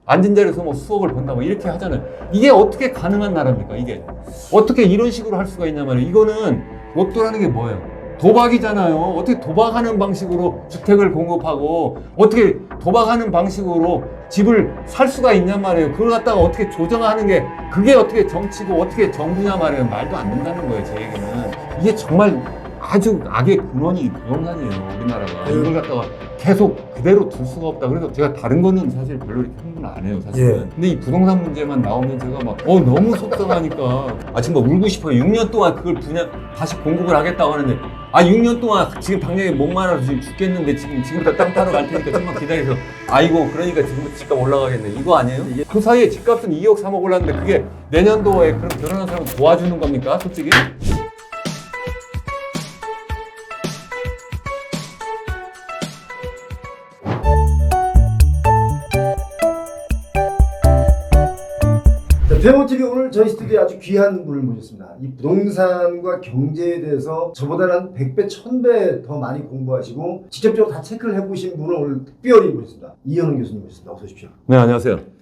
앉은 자리에서 뭐 수억을 번다 뭐 이렇게 하잖아요. 이게 어떻게 가능한 나라입니까? 이게 어떻게 이런 식으로 할 수가 있냐 말이에요. 이거는 로또라는 게 뭐예요? 도박이잖아요. 어떻게 도박하는 방식으로 주택을 공급하고 어떻게 도박하는 방식으로 집을 살 수가 있냔 말이에요. 그걸 갖다가 어떻게 조정하는 게 그게 어떻게 정치고 어떻게 정부냐 말이에요. 말도 안 된다는 거예요. 제 얘기는. 이게 정말 아주 악의 근원이 부동산이에요. 우리나라가. 이걸 갖다가 계속 그대로 둘 수가 없다. 그래서 제가 다른 거는 사실 별로 이렇게 흥분 안 해요, 사실은. 근데 이 부동산 문제만 나오면 제가 막, 너무 속상하니까. 지금 막 울고 싶어요. 6년 동안 그걸 다시 공급을 하겠다고 하는데, 6년 동안 지금 당장에 목말라서 지금 죽겠는데 지금부터 땅 타러 갈 테니까 좀만 기다려서. 아이고, 그러니까 지금부터 집값 올라가겠네. 이거 아니에요? 그 사이에 집값은 2억, 3억 올랐는데 그게 내년도에 그럼 결혼한 사람 도와주는 겁니까? 솔직히? 대모TV 오늘 저희 스튜디오에 아주 귀한 분을 모셨습니다. 이 부동산과 경제에 대해서 저보다는 한 100배, 1000배 더 많이 공부하시고 직접적으로 다 체크를 해보신 분을 오늘 특별히 모셨습니다. 이현웅 교수님 모셨습니다. 어서 오십시오. 네, 안녕하세요.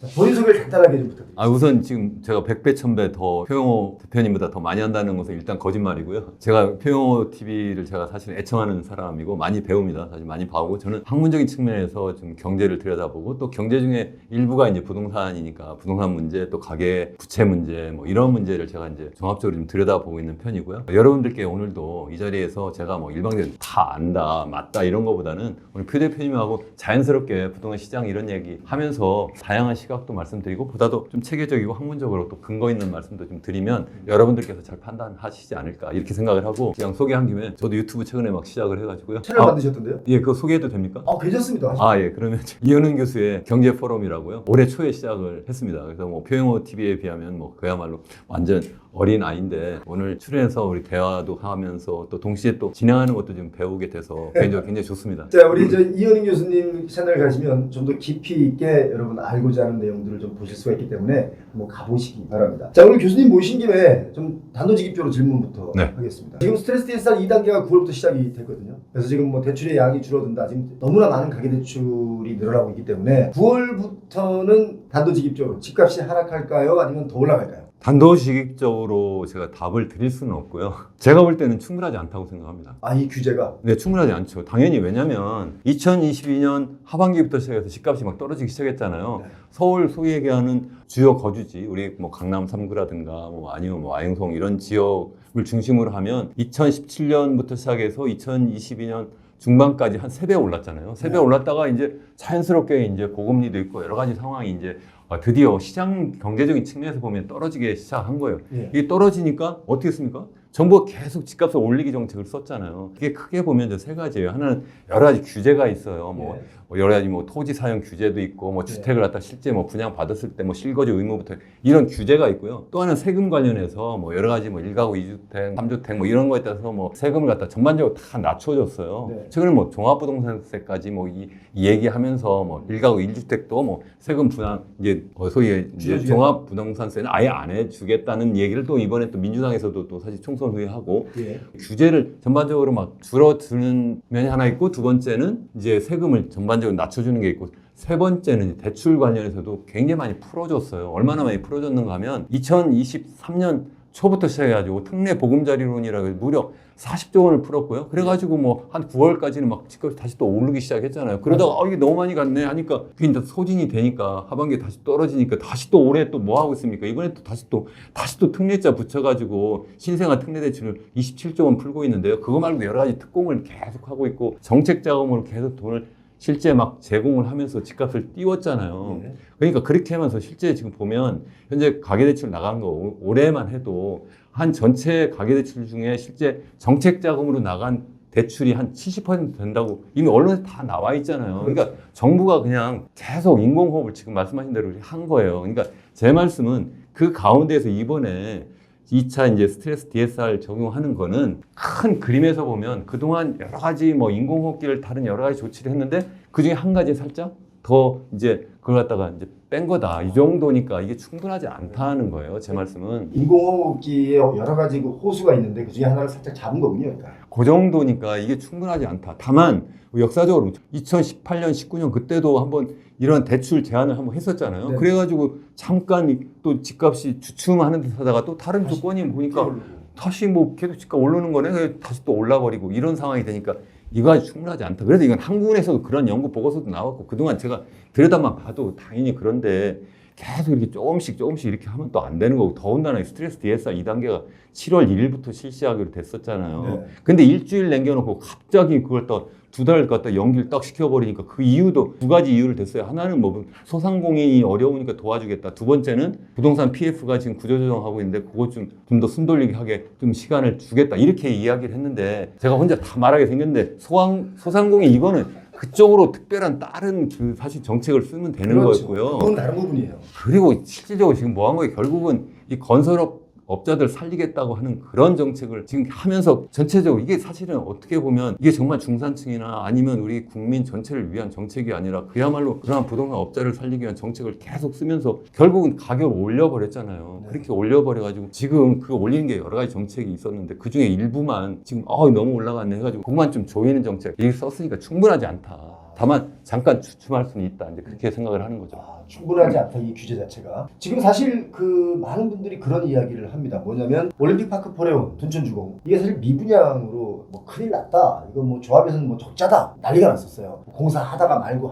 자, 본인 소개를 간단하게 좀 부탁드립니다. 우선 지금 제가 100배, 1000배 더 표영호 대표님보다 더 많이 한다는 것은 일단 거짓말이고요. 제가 표영호 TV를 제가 사실 애청하는 사람이고 많이 배웁니다. 사실 많이 봐오고 저는 학문적인 측면에서 좀 경제를 들여다보고 또 경제 중에 일부가 이제 부동산이니까 부동산 문제 또 가계 부채 문제 뭐 이런 문제를 제가 이제 종합적으로 좀 들여다보고 있는 편이고요. 여러분들께 오늘도 이 자리에서 제가 뭐 일방적으로 다 안다, 맞다 이런 거보다는 오늘 표 대표님하고 자연스럽게 부동산 시장 이런 얘기 하면서 다양한 시각도 말씀드리고 보다도 좀 체계적이고 학문적으로 또 근거 있는 말씀도 좀 드리면 여러분들께서 잘 판단하시지 않을까 이렇게 생각을 하고 그냥 소개한 김에 저도 유튜브 최근에 막 시작을 해가지고요. 채널 만드셨던데요? 예, 그거 소개해도 됩니까? 괜찮습니다. 예, 그러면 이현웅 교수의 경제 포럼이라고요. 올해 초에 시작을 했습니다. 그래서 뭐 표영호 TV에 비하면 뭐 그야말로 완전 어린 아이인데 오늘 출연해서 우리 대화도 하면서 또 동시에 또 진행하는 것도 좀 배우게 돼서 굉장히 좋습니다. 자, 우리 이현웅 교수님 채널 가시면 좀 더 깊이 있게 여러분 알고자 하는 내용들을 좀 보실 수가 있기 때문에 한번 가보시기 바랍니다. 자, 오늘 교수님 모신 김에 좀 단도직입적으로 질문부터 하겠습니다. 지금 스트레스 DSR 2단계가 9월부터 시작이 됐거든요. 그래서 지금 뭐 대출의 양이 줄어든다. 지금 너무나 많은 가계대출이 늘어나고 있기 때문에 9월부터는 단도직입적으로 집값이 하락할까요? 아니면 더 올라갈까요? 단도직입적으로 제가 답을 드릴 수는 없고요. 제가 볼 때는 충분하지 않다고 생각합니다. 이 규제가? 네, 충분하지 않죠. 당연히 왜냐면 2022년 하반기부터 시작해서 집값이 막 떨어지기 시작했잖아요. 네. 서울 소위 얘기하는 주요 거주지, 우리 뭐 강남 3구라든가 뭐 아니면 뭐 아행성 이런 지역을 중심으로 하면 2017년부터 시작해서 2022년 중반까지 한 3배 올랐잖아요. 3배 올랐다가 이제 자연스럽게 이제 고금리도 있고 여러 가지 상황이 이제 드디어 시장 경제적인 측면에서 보면 떨어지기 시작한 거예요. 이게 떨어지니까 어떻게 했습니까? 정부가 계속 집값을 올리기 정책을 썼잖아요. 그게 크게 보면 이제 세 가지예요. 하나는 여러 가지 규제가 있어요. 뭐 여러 가지 뭐 토지 사용 규제도 있고 뭐 주택을 갖다 실제 뭐 분양 받았을 때 뭐 실거주 의무부터 이런 규제가 있고요. 또 하나는 세금 관련해서 뭐 여러 가지 뭐 1가구 2주택, 3주택 뭐 이런 거에 따라서 뭐 세금을 갖다 전반적으로 다 낮춰줬어요. 최근에 뭐 종합부동산세까지 뭐 이 얘기하면서 뭐 1가구 1주택도 뭐 세금 분양 이제 소위 이제 종합부동산세는 아예 안 해주겠다는 얘기를 또 이번에 또 민주당에서도 또 사실 총선 후에 하고 규제를 전반적으로 막 줄어드는 면이 하나 있고 두 번째는 이제 세금을 전반적으로 낮춰주는 게 있고 세 번째는 대출 관련해서도 굉장히 많이 풀어줬어요. 얼마나 많이 풀어줬는가 하면 2023년 초부터 시작해가지고 특례 보금자리론이라고 해서 무려 40조 원을 풀었고요. 그래가지고 뭐 한 9월까지는 막 집값이 다시 또 오르기 시작했잖아요. 그러다가 이게 너무 많이 갔네 하니까 그게 이제 소진이 되니까 하반기에 다시 떨어지니까 다시 또 올해 또 뭐 하고 있습니까? 이번에 또 다시 또 특례자 붙여가지고 신생아 특례 대출을 27조 원 풀고 있는데요. 그거 말고 여러 가지 특공을 계속 하고 있고 정책 자금으로 계속 돈을 실제 막 제공을 하면서 집값을 띄웠잖아요. 그러니까 그렇게 하면서 실제 지금 보면 현재 가계대출 나간 거 올해만 해도 한 전체 가계대출 중에 실제 정책 자금으로 나간 대출이 한 70% 된다고 이미 언론에 다 나와 있잖아요. 그러니까 정부가 그냥 계속 인공호흡을 지금 말씀하신 대로 한 거예요. 그러니까 제 말씀은 그 가운데에서 이번에 2차 이제 스트레스 DSR 적용하는 거는 큰 그림에서 보면 그동안 여러 가지 뭐 인공호흡기를 다른 여러 가지 조치를 했는데 그 중에 한 가지 살짝 더 이제 그걸 갖다가 이제 뺀 거다. 이 정도니까 이게 충분하지 않다는 거예요. 제 말씀은. 인공호흡기에 여러 가지 그 호수가 있는데 그 중에 하나를 살짝 잡은 거군요. 그러니까. 그 정도니까 이게 충분하지 않다. 다만 역사적으로 2018년, 19년 그때도 한번 이런 대출 제한을 한번 했었잖아요. 네. 그래가지고 잠깐 또 집값이 주춤하는 듯 하다가 또 다른 조건이 보니까 다시 뭐 계속 집값 오르는 거네. 다시 또 올라버리고 이런 상황이 되니까 이거 아주 충분하지 않다. 그래도 이건 한국은에서도 그런 연구 보고서도 나왔고 그동안 제가 들여다만 봐도 당연히 그런데 계속 이렇게 조금씩 이렇게 하면 또 안 되는 거고 더군다나 스트레스 DSR 2단계가 7월 1일부터 실시하기로 됐었잖아요. 네. 근데 일주일 남겨놓고 갑자기 그걸 또 두 달 갖다 연기를 딱 시켜버리니까 그 이유도 두 가지 이유를 댔어요. 하나는 뭐 소상공인이 어려우니까 도와주겠다. 두 번째는 부동산 PF가 지금 구조조정하고 있는데 그거 좀 더 숨돌리게 하게 좀 시간을 주겠다. 이렇게 이야기를 했는데 제가 혼자 다 말하게 생겼는데 소상공인 이거는 그쪽으로 특별한 다른 그 사실 정책을 쓰면 되는 그렇죠. 거였고요. 그건 다른 부분이에요. 그리고 실질적으로 지금 뭐 한 거예요? 결국은 이 건설업자들 살리겠다고 하는 그런 정책을 지금 하면서 전체적으로 이게 사실은 어떻게 보면 이게 정말 중산층이나 아니면 우리 국민 전체를 위한 정책이 아니라 그야말로 그러한 부동산 업자를 살리기 위한 정책을 계속 쓰면서 결국은 가격을 올려버렸잖아요. 네. 그렇게 올려버려가지고 지금 그 올리는 게 여러 가지 정책이 있었는데 그 중에 일부만 지금 너무 올라갔네 해가지고 그것만 좀 조이는 정책 이렇게 썼으니까 충분하지 않다. 다만 잠깐 주춤할 수는 있다. 이제 그렇게 생각을 하는 거죠. 충분하지 않다 이 규제 자체가. 지금 사실 그 많은 분들이 그런 이야기를 합니다. 뭐냐면 올림픽파크 포레온 둔촌주공 이게 사실 미분양으로 뭐 큰일 났다. 이거 뭐 조합에서는 뭐 적자다 난리가 났었어요. 공사하다가 말고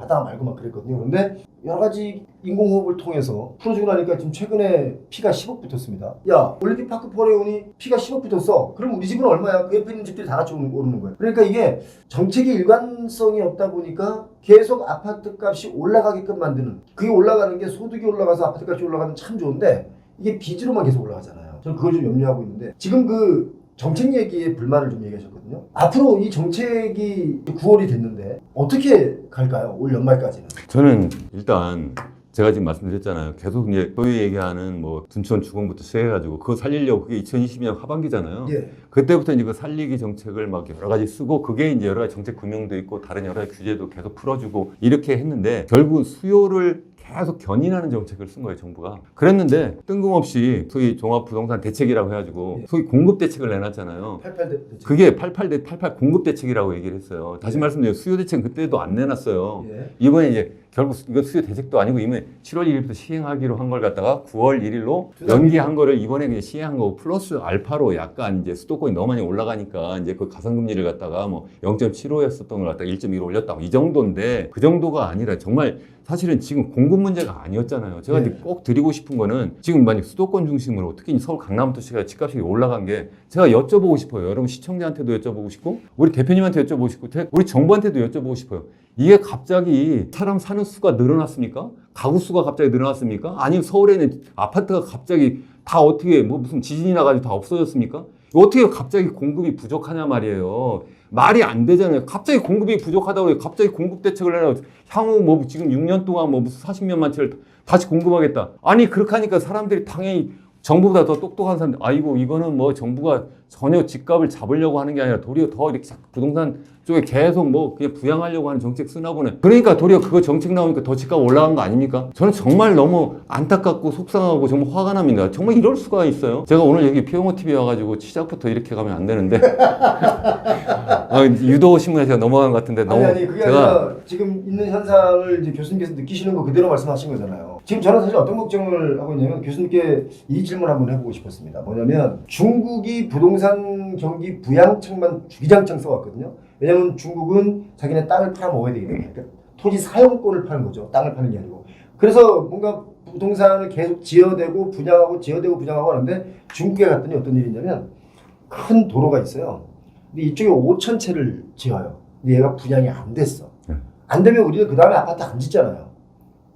막 그랬거든요. 그런데 여러 가지 인공호흡을 통해서 풀어주고 나니까 지금 최근에 피가 10억 붙었습니다. 야 올림픽파크 포레온이 피가 10억 붙었어. 그럼 우리 집은 얼마야? 그 옆에 있는 집들이 다 같이 오르는 거예요. 그러니까 이게 정책의 일관성이 없다 보니까 계속 아파트 값이 올라가게끔 만드는, 그게 올라가는 게 소득이 올라가서 아파트 값이 올라가면 참 좋은데 이게 빚으로만 계속 올라가잖아요. 저는 그걸 좀 염려하고 있는데 지금 그 정책 얘기에 불만을 좀 얘기하셨거든요. 앞으로 이 정책이 9월이 됐는데 어떻게 갈까요? 올 연말까지는. 저는 일단 제가 지금 말씀드렸잖아요. 계속 이제 소위 얘기하는 뭐 둔촌 주공부터 시작해가지고 그거 살리려고 그게 2020년 하반기잖아요. 예. 그때부터 이제 그 살리기 정책을 막 여러 가지 쓰고 그게 이제 여러 가지 정책 금융도 있고 다른 여러 가지 규제도 계속 풀어주고 이렇게 했는데 결국 수요를 계속 견인하는 정책을 쓴 거예요, 정부가. 그랬는데 뜬금없이 소위 종합부동산 대책이라고 해가지고 소위 공급 대책을 내놨잖아요. 88 대책. 그게 88 공급 대책이라고 얘기를 했어요. 다시 말씀드리면 수요 대책은 그때도 안 내놨어요. 예. 이번에 이제 결국 이건 수요 대책도 아니고 이번에 7월 1일부터 시행하기로 한 걸 갖다가 9월 1일로 연기한 거를 이번에 그냥 시행한 거고 플러스 알파로 약간 이제 수도권이 너무 많이 올라가니까 이제 그 가산금리를 갖다가 뭐 0.75였었던 걸 갖다가 1.1로 올렸다고 이 정도인데 그 정도가 아니라 정말 사실은 지금 공급 문제가 아니었잖아요. 제가 이제 꼭 드리고 싶은 거는 지금 만약 수도권 중심으로 특히 서울 강남도시가 집값이 올라간 게 제가 여쭤보고 싶어요. 여러분 시청자한테도 여쭤보고 싶고 우리 대표님한테 여쭤보고 싶고 우리 정부한테도 여쭤보고 싶어요. 이게 갑자기 사람 사는 수가 늘어났습니까? 가구 수가 갑자기 늘어났습니까? 아니면 서울에는 아파트가 갑자기 다 어떻게 뭐 무슨 지진이 나가지고 다 없어졌습니까? 어떻게 갑자기 공급이 부족하냐 말이에요. 말이 안 되잖아요. 갑자기 공급이 부족하다고 해요. 갑자기 공급 대책을 해놔. 향후 뭐 지금 6년 동안 뭐 무슨 40몇만 채를 다시 공급하겠다. 아니 그렇게 하니까 사람들이 당연히 정부보다 더 똑똑한 사람들 아이고 이거는 뭐 정부가 전혀 집값을 잡으려고 하는 게 아니라 도리어 더 이렇게 부동산 쪽에 계속 뭐 그냥 부양하려고 하는 정책 쓰나 보네. 그러니까 도리어 그거 정책 나오니까 더 집값 올라간 거 아닙니까? 저는 정말 너무 안타깝고 속상하고 정말 화가 납니다. 정말 이럴 수가 있어요. 제가 오늘 여기 피용호 TV 와가지고 시작부터 이렇게 가면 안 되는데 유도 신문에서 넘어간 것 같은데 너무 아니 그게 아니라 지금 있는 현상을 이제 교수님께서 느끼시는 거 그대로 말씀하신 거잖아요. 지금 저는 사실 어떤 걱정을 하고 있냐면 교수님께 이 질문 한번 해보고 싶었습니다. 뭐냐면 중국이 부동산 경기 부양책만 주기장창 써왔거든요. 왜냐면 중국은 자기네 땅을 팔아먹어야 되기 때문에 그러니까 토지 사용권을 파는 거죠. 땅을 파는 게 아니고. 그래서 뭔가 부동산을 계속 지어대고 분양하고 하는데 중국에 갔더니 어떤 일이 있냐면 큰 도로가 있어요. 근데 이쪽에 5천 채를 지어요. 근데 얘가 분양이 안 됐어. 안 되면 우리는 그 다음에 아파트 안 짓잖아요.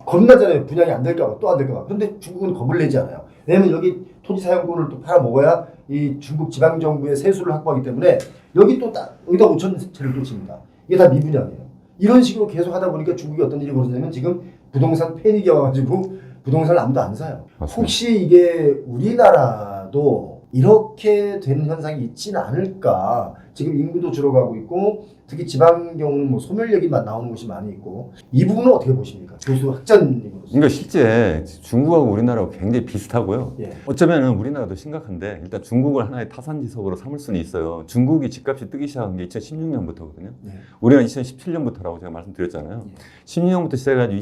겁나잖아요. 분양이 안 될까 봐, 또 안 될까 봐. 그런데 중국은 겁을 내지 않아요. 왜냐면 여기 토지 사용권을 또 팔아먹어야 이 중국 지방정부의 세수를 확보하기 때문에 여기 또 여기다 5천 채를 또 칩니다. 이게 다 미분양이에요. 이런 식으로 계속 하다 보니까 중국이 어떤 일이 벌어지냐면 지금 부동산 패닉이 와가지고 부동산을 아무도 안 사요. 맞습니다. 혹시 이게 우리나라도 이렇게 되는 현상이 있지는 않을까. 지금 인구도 줄어가고 있고 특히 지방 경우는 뭐 소멸역이만 나오는 곳이 많이 있고 이 부분은 어떻게 보십니까? 교수 학자님으로서. 그러니까 실제 중국하고 우리나라하고 굉장히 비슷하고요. 예. 어쩌면 우리나라도 심각한데 일단 중국을 하나의 타산지석으로 삼을 수는 있어요. 중국이 집값이 뜨기 시작한 게 2016년부터거든요. 예. 우리는 2017년부터라고 제가 말씀드렸잖아요. 예. 16년부터 시작해가지고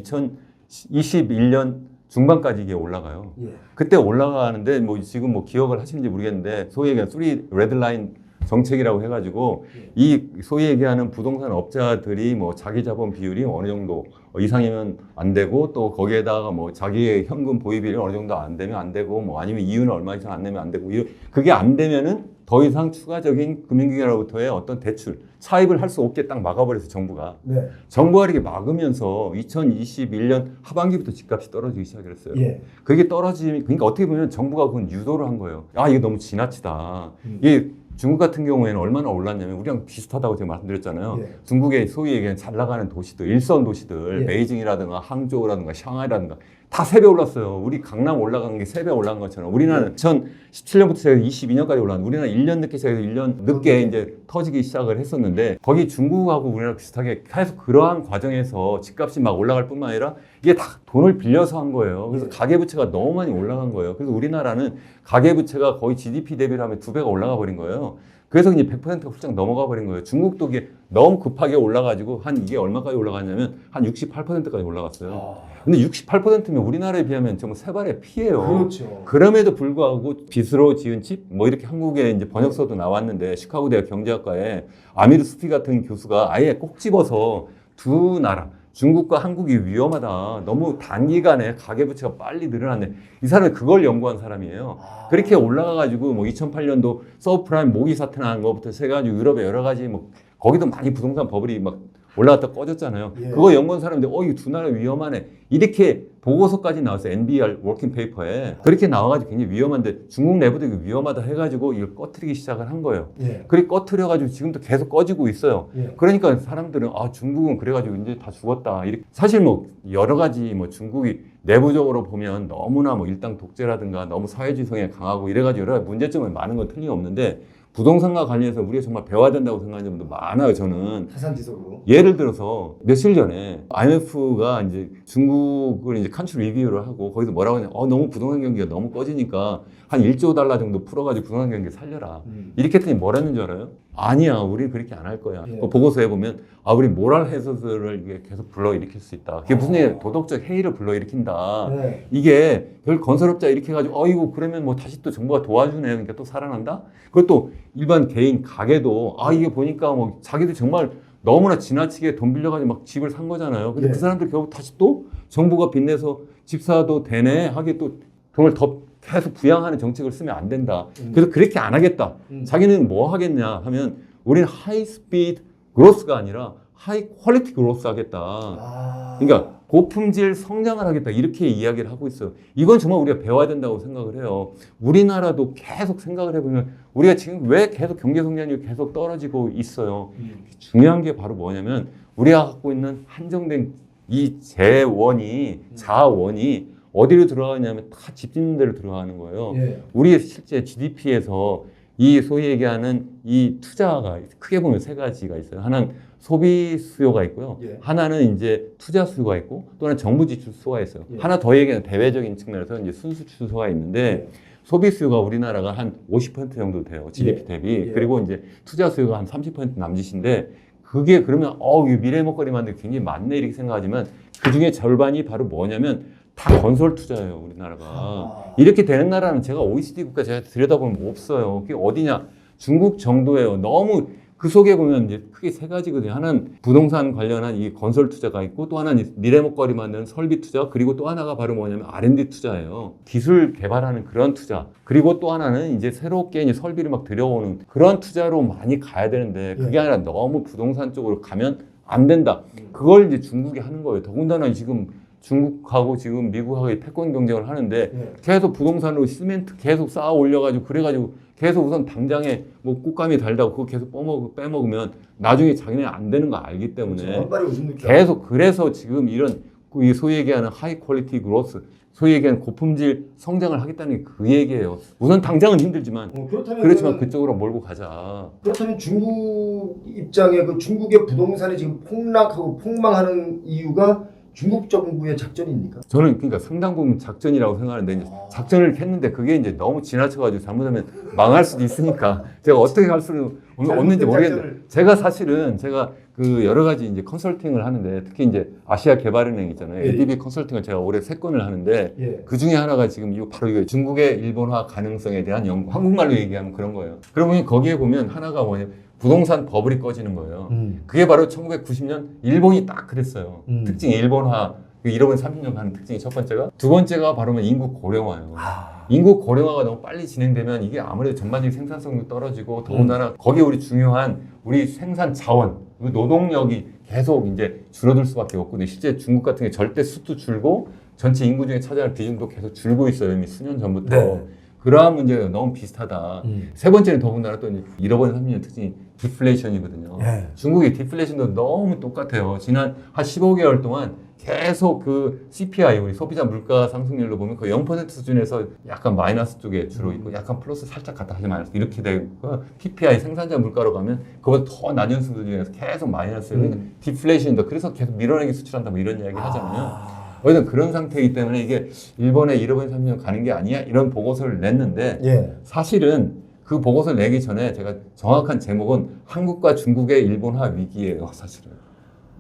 2021년 중반까지 이게 올라가요. 예. 그때 올라가는데 뭐 지금 뭐 기억을 하시는지 모르겠는데 소위 얘기하는 3 레드라인 정책이라고 해가지고 예. 이 소위 얘기하는 부동산 업자들이 뭐 자기 자본 비율이 어느 정도 이상이면 안 되고 또 거기에다가 뭐 자기의 현금 보유비율이 어느 정도 안 되면 안 되고 뭐 아니면 이윤을 얼마 이상 안 내면 안 되고 그게 안 되면은 더 이상 추가적인 금융기관으로부터의 어떤 대출 차입을 할 수 없게 딱 막아버려서 정부가 네. 정부가 이렇게 막으면서 2021년 하반기부터 집값이 떨어지기 시작했어요. 예. 그게 떨어지면 그러니까 어떻게 보면 정부가 그건 유도를 한 거예요. 아 이게 너무 지나치다. 이게 중국 같은 경우에는 얼마나 올랐냐면 우리랑 비슷하다고 제가 말씀드렸잖아요. 예. 중국의 소위 얘기하는 잘 나가는 도시들, 일선 도시들, 예. 베이징이라든가 항저우라든가 샹하이라든가 다 3배 올랐어요. 우리 강남 올라간 게 3배 올라간 것처럼. 우리나라는 2017년부터 시작해서 22년까지 올랐는데 우리나라는 1년 늦게 시작해서 1년 늦게 이제 터지기 시작을 했었는데 거기 중국하고 우리나라 비슷하게 계속 그러한 과정에서 집값이 막 올라갈 뿐만 아니라 이게 다 돈을 빌려서 한 거예요. 그래서 가계부채가 너무 많이 올라간 거예요. 그래서 우리나라는 가계부채가 거의 GDP 대비를 하면 2배가 올라가 버린 거예요. 그래서 이제 100%가 훌쩍 넘어가 버린 거예요. 중국도 이게 너무 급하게 올라가지고 한 이게 얼마까지 올라갔냐면 한 68%까지 올라갔어요. 근데 68%면 우리나라에 비하면 정말 세 발의 피해요. 그렇죠. 그럼에도 불구하고 빚으로 지은 집, 뭐 이렇게 한국에 이제 번역서도 나왔는데 시카고 대학 경제학과에 아미르 수피 같은 교수가 아예 꼭 집어서 두 나라, 중국과 한국이 위험하다. 너무 단기간에 가계부채가 빨리 늘어났네. 이 사람이 그걸 연구한 사람이에요. 그렇게 올라가가지고 뭐 2008년도 서브프라임 모기 사태 나는 것부터 해가지고 유럽의 여러 가지 뭐 거기도 많이 부동산 버블이 막 올라갔다 꺼졌잖아요. 예. 그거 연구한 사람인데 이 두 나라 위험하네. 이렇게 보고서까지 나왔어요. NBR 워킹 페이퍼에. 그렇게 나와가지고 굉장히 위험한데 중국 내부도 이거 위험하다 해가지고 이걸 꺼트리기 시작을 한 거예요. 예. 그렇게 꺼트려가지고 지금도 계속 꺼지고 있어요. 예. 그러니까 사람들은 중국은 그래가지고 이제 다 죽었다. 이렇게 사실 뭐 여러 가지 뭐 중국이 내부적으로 보면 너무나 뭐 일당 독재라든가 너무 사회주의 강하고 이래가지고 여러 가지 문제점은 많은 건 틀림없는데 부동산과 관련해서 우리가 정말 배워야 된다고 생각하는 점도 많아요. 저는 타산지석으로. 예를 들어서 며칠 전에 IMF가 이제 중국을 이제 컨트리 리뷰를 하고 거기서 뭐라고 하냐, 너무 부동산 경기가 너무 꺼지니까 한 1조 달러 정도 풀어가지고 부동산 경기 살려라. 이렇게 했더니 뭐라 했는 줄 알아요? 아니야, 우리 그렇게 안 할 거야. 예. 그 보고서에 보면 우리 모랄 해저드를 이게 계속 불러일으킬 수 있다. 그게 무슨 얘기야? 도덕적 해이를 불러일으킨다. 네. 이게 별 건설업자 이렇게 해가지고 이거 그러면 뭐 다시 또 정부가 도와주네. 그러니까 또 살아난다. 그것도 일반 개인 가게도 이게 보니까 뭐 자기들 정말 너무나 지나치게 돈 빌려가지고 막 집을 산 거잖아요. 근데 예. 그 사람들 결국 다시 또 정부가 빚내서 집 사도 되네 하게 또 돈을 더 계속 부양하는 정책을 쓰면 안 된다. 그래서 그렇게 안 하겠다. 자기는 뭐 하겠냐 하면 우리는 하이 스피드 그로스가 아니라 하이 퀄리티 그로스 하겠다. 그러니까 고품질 성장을 하겠다. 이렇게 이야기를 하고 있어요. 이건 정말 우리가 배워야 된다고 생각을 해요. 우리나라도 계속 생각을 해보면 우리가 지금 왜 계속 경제 성장률이 계속 떨어지고 있어요. 중요한 게 바로 뭐냐면 우리가 갖고 있는 한정된 이 자원이 어디로 들어가냐면 다 집 짓는 데로 들어가는 거예요. 예. 우리 실제 GDP에서 이 소위 얘기하는 이 투자가 크게 보면 세 가지가 있어요. 하나는 소비 수요가 있고요. 예. 하나는 이제 투자 수요가 있고 또 하나는 정부 지출 수요가 있어요. 예. 하나 더 얘기하는 대외적인 측면에서 이제 순수 수요가 있는데 소비 수요가 우리나라가 한 50% 정도 돼요. GDP 예. 대비. 예. 그리고 이제 투자 수요가 한 30% 남짓인데 그게 그러면 미래 먹거리 만들기 굉장히 많네 이렇게 생각하지만 그 중에 절반이 바로 뭐냐면 다 건설 투자예요, 우리나라가. 이렇게 되는 나라는 제가 OECD 국가 제가 들여다보면 없어요. 그게 어디냐? 중국 정도예요. 너무 그 속에 보면 이제 크게 세 가지거든요. 하나는 부동산 관련한 이 건설 투자가 있고 또 하나는 미래 먹거리 만드는 설비 투자 그리고 또 하나가 바로 뭐냐면 R&D 투자예요. 기술 개발하는 그런 투자. 그리고 또 하나는 이제 새롭게 이제 설비를 막 들여오는 그런 투자로 많이 가야 되는데 그게 아니라 너무 부동산 쪽으로 가면 안 된다. 그걸 이제 중국이 하는 거예요. 더군다나 지금 중국하고 지금 미국하고 패권 경쟁을 하는데 계속 부동산으로 시멘트 계속 쌓아 올려가지고 그래가지고 계속 우선 당장에 뭐 꽃감이 달다고 그거 계속 빼먹으면 나중에 자기네 안 되는 거 알기 때문에 그렇죠. 계속 그래서 지금 이런 이 소위 얘기하는 하이 퀄리티 그로스, 소위 얘기하는 고품질 성장을 하겠다는 게 그 얘기예요. 우선 당장은 힘들지만 그렇지만 그쪽으로 몰고 가자. 그렇다면 중국 입장에 그 중국의 부동산이 지금 폭락하고 폭망하는 이유가 중국 정부의 작전입니까? 저는 그러니까 상당 부분 작전이라고 생각하는데 이제 작전을 했는데 그게 이제 너무 지나쳐가지고 잘못하면 망할 수도 있으니까 제가 어떻게 할 수는 없는지 모르겠는데 제가 사실은 그 여러 가지 이제 컨설팅을 하는데 특히 이제 아시아 개발은행 있잖아요. 예. ADB 컨설팅을 제가 올해 3건을 하는데 예. 그 중에 하나가 지금 바로 이거 중국의 일본화 가능성에 대한 연구. 한국말로 얘기하면 그런 거예요. 그러면 거기에 보면 하나가 뭐냐면 부동산 버블이 꺼지는 거예요. 그게 바로 1990년 일본이 딱 그랬어요. 특징이 일본화, 잃어버린 30년 가는 특징이 첫 번째가. 두 번째가 바로 인구 고령화예요. 인구 고령화가 너무 빨리 진행되면 이게 아무래도 전반적인 생산성도 떨어지고 더군다나 거기에 우리 중요한 우리 생산 자원, 노동력이 계속 이제 줄어들 수밖에 없거든요. 실제 중국 같은 게 절대 수도 줄고 전체 인구 중에 차지할 비중도 계속 줄고 있어요. 이미 수년 전부터. 네. 그러한 문제가 너무 비슷하다. 세 번째는 더군다나 또 잃어버린 30년 특징이 디플레이션이거든요. 네. 중국의 디플레이션도 너무 똑같아요. 지난 한 15개월 동안 계속 그 CPI, 우리 소비자 물가 상승률로 보면 거의 0% 수준에서 약간 마이너스 쪽에 주로 있고 약간 플러스 살짝 갔다 다시 마이너스 이렇게 되고 PPI 생산자 물가로 가면 그보다 더 낮은 수준에서 계속 마이너스예요. 디플레이션이다. 그래서 계속 밀어내기 수출한다 뭐 이런 이야기 하잖아요. 어쨌든 그런 상태이기 때문에 이게 일본에 잃어버린 30년 가는 게 아니야 이런 보고서를 냈는데 예. 사실은 그 보고서를 내기 전에 제가 정확한 제목은 한국과 중국의 일본화 위기예요. 사실은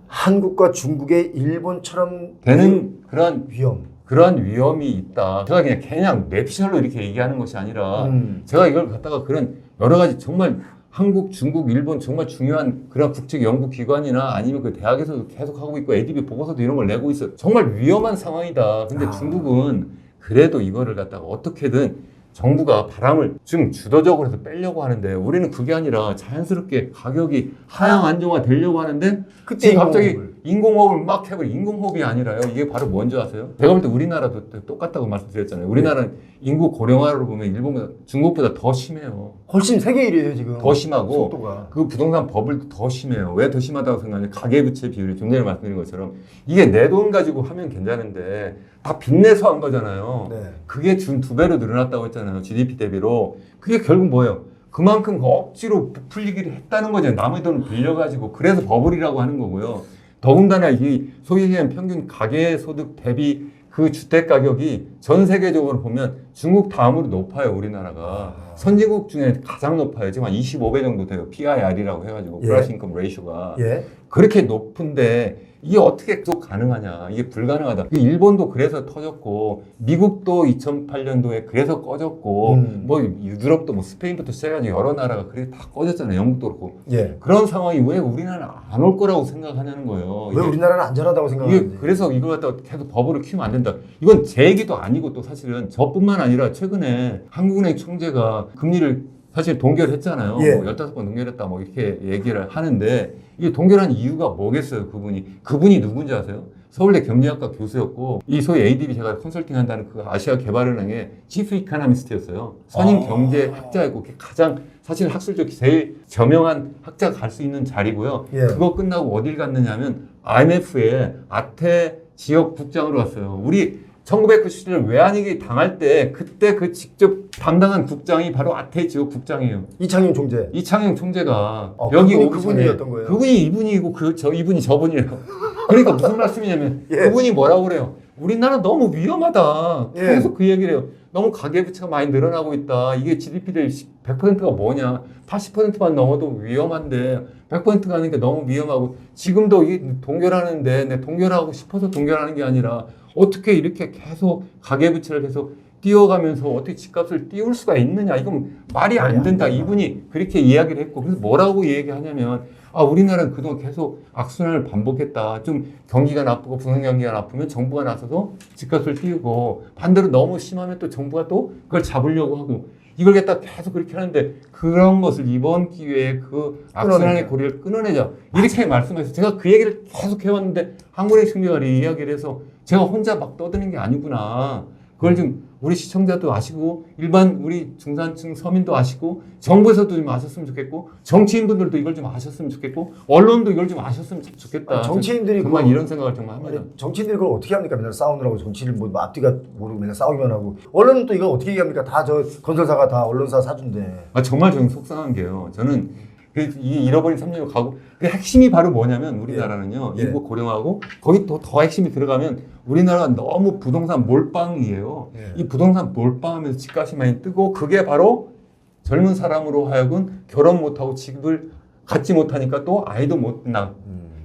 한국과 중국의 일본처럼 되는 그런 위험이 있다. 제가 그냥 뇌피셜로 이렇게 얘기하는 것이 아니라 제가 이걸 갖다가 그런 여러 가지 정말 한국, 중국, 일본 정말 중요한 그런 국책 연구기관이나 아니면 그 대학에서도 계속 하고 있고 ADB 보고서도 이런 걸 내고 있어요. 정말 위험한 상황이다. 근데 중국은 그래도 이거를 갖다가 어떻게든 정부가 바람을 좀 주도적으로 해서 빼려고 하는데 우리는 그게 아니라 자연스럽게 가격이 하향 안정화 되려고 하는데 그때 갑자기 인공호흡을 막 해버려. 인공호흡이 아니라요. 이게 바로 뭔지 아세요? 제가 볼 때 우리나라도 똑같다고 말씀드렸잖아요. 우리나라는 인구 고령화로 보면 일본보다 중국보다 더 심해요. 훨씬 세계 1위에요 지금. 더 심하고 속도가. 그 부동산 버블도 더 심해요. 왜 더 심하다고 생각하냐면 가계부채 비율이 좀 전에 말씀드린 것처럼 이게 내 돈 가지고 하면 괜찮은데 다 빚내서 한 거잖아요. 네. 그게 준 2배로 늘어났다고 했잖아요. GDP 대비로. 그게 결국 뭐예요? 그만큼 억지로 부풀리기를 했다는 거죠. 남의 돈을 빌려가지고. 그래서 버블이라고 하는 거고요. 더군다나 이 소위 얘기하는 평균 가계소득 대비 그 주택 가격이 전 세계적으로 보면 중국 다음으로 높아요. 우리나라가. 선진국 중에 가장 높아요. 지금 한 25배 정도 돼요. PIR이라고 해가지고. Price Income Ratio가. 예. 그렇게 높은데 이게 어떻게 또 가능하냐. 이게 불가능하다. 일본도 그래서 터졌고 미국도 2008년도에 그래서 꺼졌고 뭐 유럽도 뭐 스페인부터 시작해가지고 여러 나라가 그렇게 다 꺼졌잖아요. 영국도 그렇고. 예. 그런 상황이 왜 우리나라는 안 올 거라고 생각하냐는 거예요. 왜 우리나라는 안전하다고 생각하는지. 이게 그래서 이걸 갖다가 계속 버블을 키우면 안 된다. 이건 제 얘기도 아니고 또 사실은 저뿐만 아니라 최근에 한국은행 총재가 금리를 사실 동결했잖아요. 예. 뭐 15번 동결했다 뭐 이렇게 얘기를 하는데 이게 동결한 이유가 뭐겠어요, 그분이 누군지 아세요? 서울대 경제학과 교수였고 이 소위 ADB 제가 컨설팅 한다는 그 아시아 개발은행의 치프 이코노미스트였어요. 선임 경제학자였고 가장 사실 학술적 제일 저명한 학자가 갈 수 있는 자리고요. 예. 그거 끝나고 어딜 갔느냐면 IMF의 아태 지역 국장으로 갔어요. 우리 1997년 외환위기 당할 때 그때 그 직접 담당한 국장이 바로 아태 지역 국장이에요. 이창용 총재. 이창용 총재가 여기 그분이었던 거예요. 그분이 이분이고 이분이 저분이에요. 그러니까 무슨 말씀이냐면 예. 그분이 뭐라고 그래요? 우리나라 너무 위험하다. 예. 계속 그 얘기를 해요. 너무 가계부채가 많이 늘어나고 있다. 이게 GDP 대비 100%가 뭐냐? 80%만 넘어도 위험한데 100%가 하는 게 너무 위험하고 지금도 이게 동결하는데 내 동결하고 싶어서 동결하는 게 아니라 어떻게 이렇게 계속 가계부채를 계속 띄워가면서 어떻게 집값을 띄울 수가 있느냐. 이건 말이 안 된다. 이분이 그렇게 이야기를 했고 그래서 뭐라고 얘기하냐면 우리나라는 그동안 계속 악순환을 반복했다. 좀 경기가 나쁘고 부동 경기가 나쁘면 정부가 나서서 집값을 띄우고 반대로 너무 심하면 또 정부가 또 그걸 잡으려고 하고 이걸 갖다 계속 그렇게 하는데 그런 것을 이번 기회에 그 악순환의 고리를 끊어내자. 이렇게 말씀하셔서 제가 그 얘기를 계속 해왔는데 한국은행 총재가 이야기를 해서 제가 혼자 막 떠드는 게 아니구나. 그걸 좀 우리 시청자도 아시고 일반 우리 중산층 서민도 아시고 정부에서도 좀 아셨으면 좋겠고 정치인분들도 이걸 좀 아셨으면 좋겠고 언론도 이걸 좀 아셨으면 참 좋겠다. 아니, 정치인들이 정말 그거- 이런 생각을 정말 합니다. 아니, 정치인들이 그걸 어떻게 합니까? 맨날 싸우느라고 정치를 뭐 앞뒤가 모르고 맨날 싸우기만 하고 언론은 또 이걸 어떻게 얘기합니까? 다 저 건설사가 다 언론사 사준대. 정말 좀 속상한 게요. 저는 이 잃어버린 3년을 가고 그 핵심이 바로 뭐냐면 우리나라는요. 예. 이거 고령하고 거기 또 더 핵심이 들어가면 우리나라가 너무 부동산 몰빵이에요. 예. 이 부동산 몰빵하면서 집값이 많이 뜨고 그게 바로 젊은 사람으로 하여금 결혼 못하고 집을 갖지 못하니까 또 아이도 못 낳고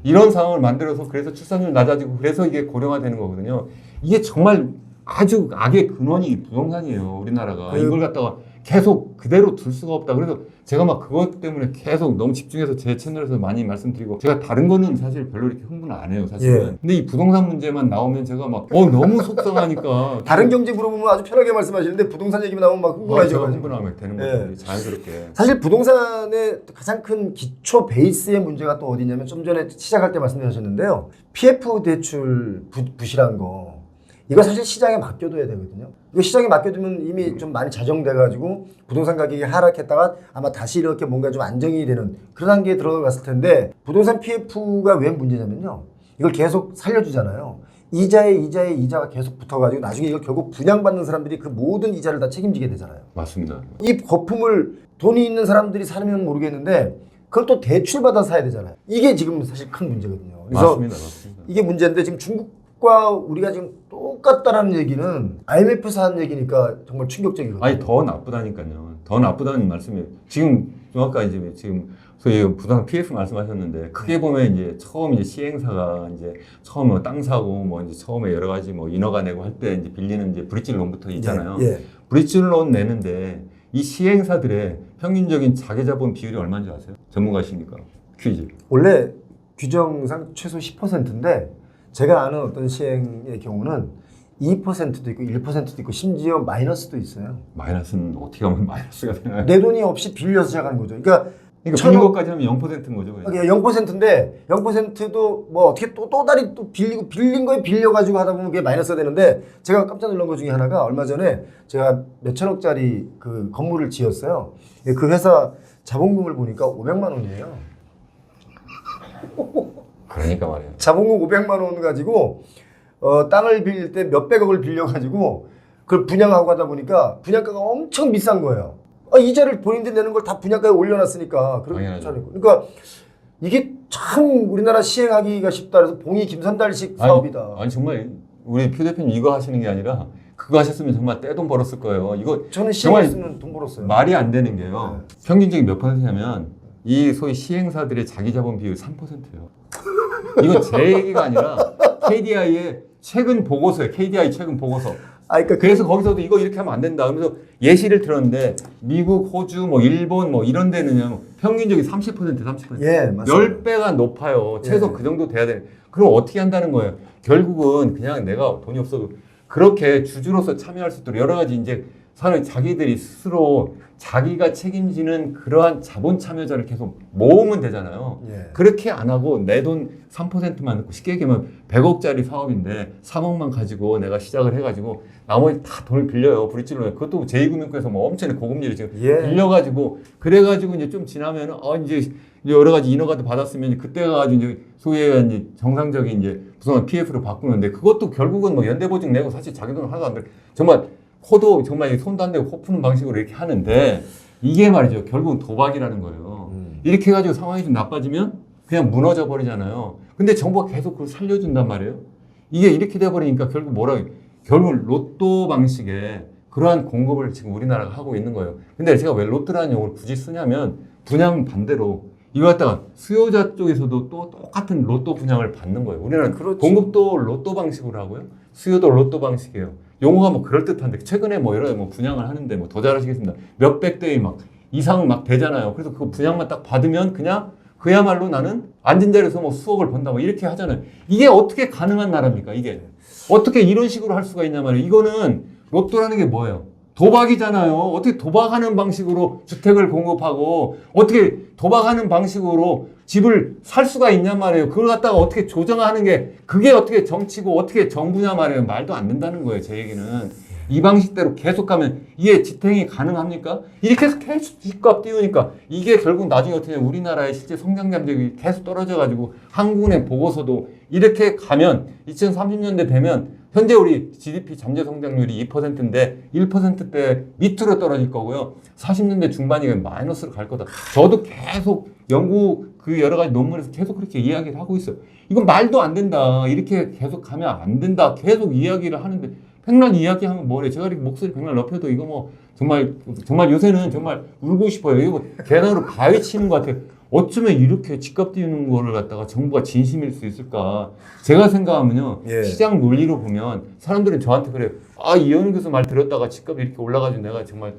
이런 상황을 만들어서 그래서 출산율 낮아지고 그래서 이게 고령화되는 거거든요. 이게 정말 아주 악의 근원이 부동산이에요. 우리나라가 이걸 갖다가 계속 그대로 둘 수가 없다. 그래서 제가 막 그것 때문에 계속 너무 집중해서 제 채널에서 많이 말씀드리고 제가 다른 거는 사실 별로 이렇게 흥분 안 해요. 사실은. 예. 근데 이 부동산 문제만 나오면 제가 막 너무 속상하니까 다른 경제 물어보면 아주 편하게 말씀하시는데 부동산 얘기만 나오면 막 흥분하죠. 제가 흥분하면 되는 거죠. 예. 자연스럽게. 사실 부동산의 가장 큰 기초 베이스의 문제가 또 어디냐면 좀 전에 시작할 때 말씀하셨는데요. PF 대출 부실한 거. 이거 사실 시장에 맡겨둬야 되거든요. 이거 시장에 맡겨두면 이미 좀 많이 자정돼가지고 부동산 가격이 하락했다가 아마 다시 이렇게 뭔가 좀 안정이 되는 그런 단계에 들어갔을 텐데 부동산 PF가 왜 문제냐면요. 이걸 계속 살려주잖아요. 이자에 이자가 계속 붙어가지고 나중에 이걸 결국 분양받는 사람들이 그 모든 이자를 다 책임지게 되잖아요. 맞습니다. 이 거품을 돈이 있는 사람들이 사면 모르겠는데 그걸 또 대출받아 사야 되잖아요. 이게 지금 사실 큰 문제거든요. 그래서 맞습니다. 이게 문제인데 지금 중국과 우리가 지금 똑같다라는 얘기는 IMF에서 한 얘기니까 정말 충격적이거든요. 아니 더 나쁘다니까요. 더 나쁘다는 말씀이 지금 좀 아까 이제 지금 소위 부동산 PF 말씀하셨는데 크게 보면 이제 처음 이제 시행사가 이제 처음 뭐 땅 사고 뭐 이제 처음에 여러 가지 뭐 인허가 내고 할 때 이제 빌리는 이제 브릿지 론부터 있잖아요. 예. 브릿지 론 내는데 이 시행사들의 평균적인 자기자본 비율이 얼마인지 아세요? 전문가시니까 퀴즈. 원래 규정상 최소 10%인데 제가 아는 어떤 시행의 경우는 2%도 있고 1%도 있고 심지어 마이너스도 있어요. 마이너스는 어떻게 하면 마이너스가 되나요? 내 돈이 없이 빌려서 시작하는 거죠. 그러니까 빌린 것까지 하면 0%인 거죠. 그냥. 0%인데 0%도 뭐 어떻게 또 다리 또 빌린 거에 빌려가지고 하다 보면 그게 마이너스가 되는데 제가 깜짝 놀란 것 중에 하나가 얼마 전에 제가 몇천억짜리 그 건물을 지었어요. 그 회사 자본금을 보니까 500만 원이에요. 그러니까 말이에요. 자본금 500만 원 가지고 땅을 빌릴 때 몇백억을 빌려가지고 그걸 분양하고 하다 보니까 분양가가 엄청 비싼 거예요. 이자를 본인들 내는 걸 다 분양가에 올려놨으니까. 그러니까 이게 참 우리나라 시행하기가 쉽다 그래서 봉이 김선달식 사업이다. 아니 정말 우리 표 대표님 이거 하시는 게 아니라 그거 하셨으면 정말 떼돈 벌었을 거예요. 이거 저는 정말 시행했으면 돈 벌었어요. 말이 안 되는 게요. 평균적인 몇 %냐면 이 소위 시행사들의 자기자본 비율 3%예요. 이건 제 얘기가 아니라 KDI의 최근 보고서예요. KDI 최근 보고서. 그래서 거기서도 이거 이렇게 하면 안 된다. 그래서 예시를 들었는데 미국, 호주, 뭐 일본 뭐 이런 데는요. 평균적인 30%. 예, 맞습니다. 10배가 높아요. 최소 그 정도 돼야 돼. 그럼 어떻게 한다는 거예요? 결국은 그냥 내가 돈이 없어도 그렇게 주주로서 참여할 수 있도록 여러 가지 이제 사람 자기들이 스스로 자기가 책임지는 그러한 자본 참여자를 계속 모으면 되잖아요. 예. 그렇게 안 하고 내 돈 3%만 넣고 쉽게 얘기하면 100억짜리 사업인데 3억만 가지고 내가 시작을 해가지고 나머지 다 돈을 빌려요. 브릿지로. 그것도 제2금융권에서 뭐 엄청 고금리를 지금 빌려가지고 그래가지고 이제 좀 지나면 이제 여러 가지 인허가도 받았으면 그때 가가지고 이제 소위 이제 정상적인 이제 부동산 PF로 바꾸는데 그것도 결국은 뭐 연대보증 내고 사실 자기 돈 하나도 안 들고 정말 코도 정말 손도 안 대고 코 푸는 방식으로 이렇게 하는데 이게 말이죠. 결국은 도박이라는 거예요. 이렇게 해가지고 상황이 좀 나빠지면 그냥 무너져 버리잖아요. 근데 정부가 계속 그걸 살려준단 말이에요. 이게 이렇게 돼버리니까 결국 결국 로또 방식의 그러한 공급을 지금 우리나라가 하고 있는 거예요. 근데 제가 왜 로또라는 용어를 굳이 쓰냐면 분양 반대로 이거 갖다가 수요자 쪽에서도 또 똑같은 로또 분양을 받는 거예요. 우리나라는 그렇죠. 공급도 로또 방식으로 하고요. 수요도 로또 방식이에요. 용어가 뭐 그럴듯한데 최근에 뭐 여러 뭐 분양을 하는데 뭐 더 잘하시겠습니다. 몇백 대의 막 이상 막 되잖아요. 그래서 그 분양만 딱 받으면 그냥 그야말로 나는 앉은 자리에서 뭐 수억을 번다 뭐 이렇게 하잖아요. 이게 어떻게 가능한 나라입니까? 이게 어떻게 이런 식으로 할 수가 있냐 말이에요. 이거는 로또라는 게 뭐예요? 도박이잖아요. 어떻게 도박하는 방식으로 주택을 공급하고 어떻게 도박하는 방식으로 집을 살 수가 있냐 말이에요. 그걸 갖다가 어떻게 조정하는 게 그게 어떻게 정치고 어떻게 정부냐 말이에요. 말도 안 된다는 거예요. 제 얘기는. 이 방식대로 계속 가면 이게 지탱이 가능합니까? 이렇게 해서 계속 집값 띄우니까 이게 결국 나중에 어떻게 되냐, 우리나라의 실제 성장 잠재력이 계속 떨어져가지고 한국은행 보고서도 이렇게 가면 2030년대 되면 현재 우리 GDP 잠재 성장률이 2%인데 1%대 밑으로 떨어질 거고요. 40년대 중반이면 마이너스로 갈 거다. 저도 계속 연구 그 여러 가지 논문에서 계속 그렇게 이야기를 하고 있어요. 이건 말도 안 된다. 이렇게 계속 가면 안 된다. 계속 이야기를 하는데 백날 이야기하면 뭐래. 제가 이렇게 목소리 백날 높여도 이거 뭐 정말 요새는 정말 울고 싶어요. 이거 계단으로 바위 치는 것 같아요. 어쩌면 이렇게 집값 띄우는 거를 갖다가 정부가 진심일 수 있을까? 제가 생각하면요. 예. 시장 논리로 보면 사람들은 저한테 그래요. 아, 이현우 교수 말 들었다가 집값이 이렇게 올라가지고 내가 정말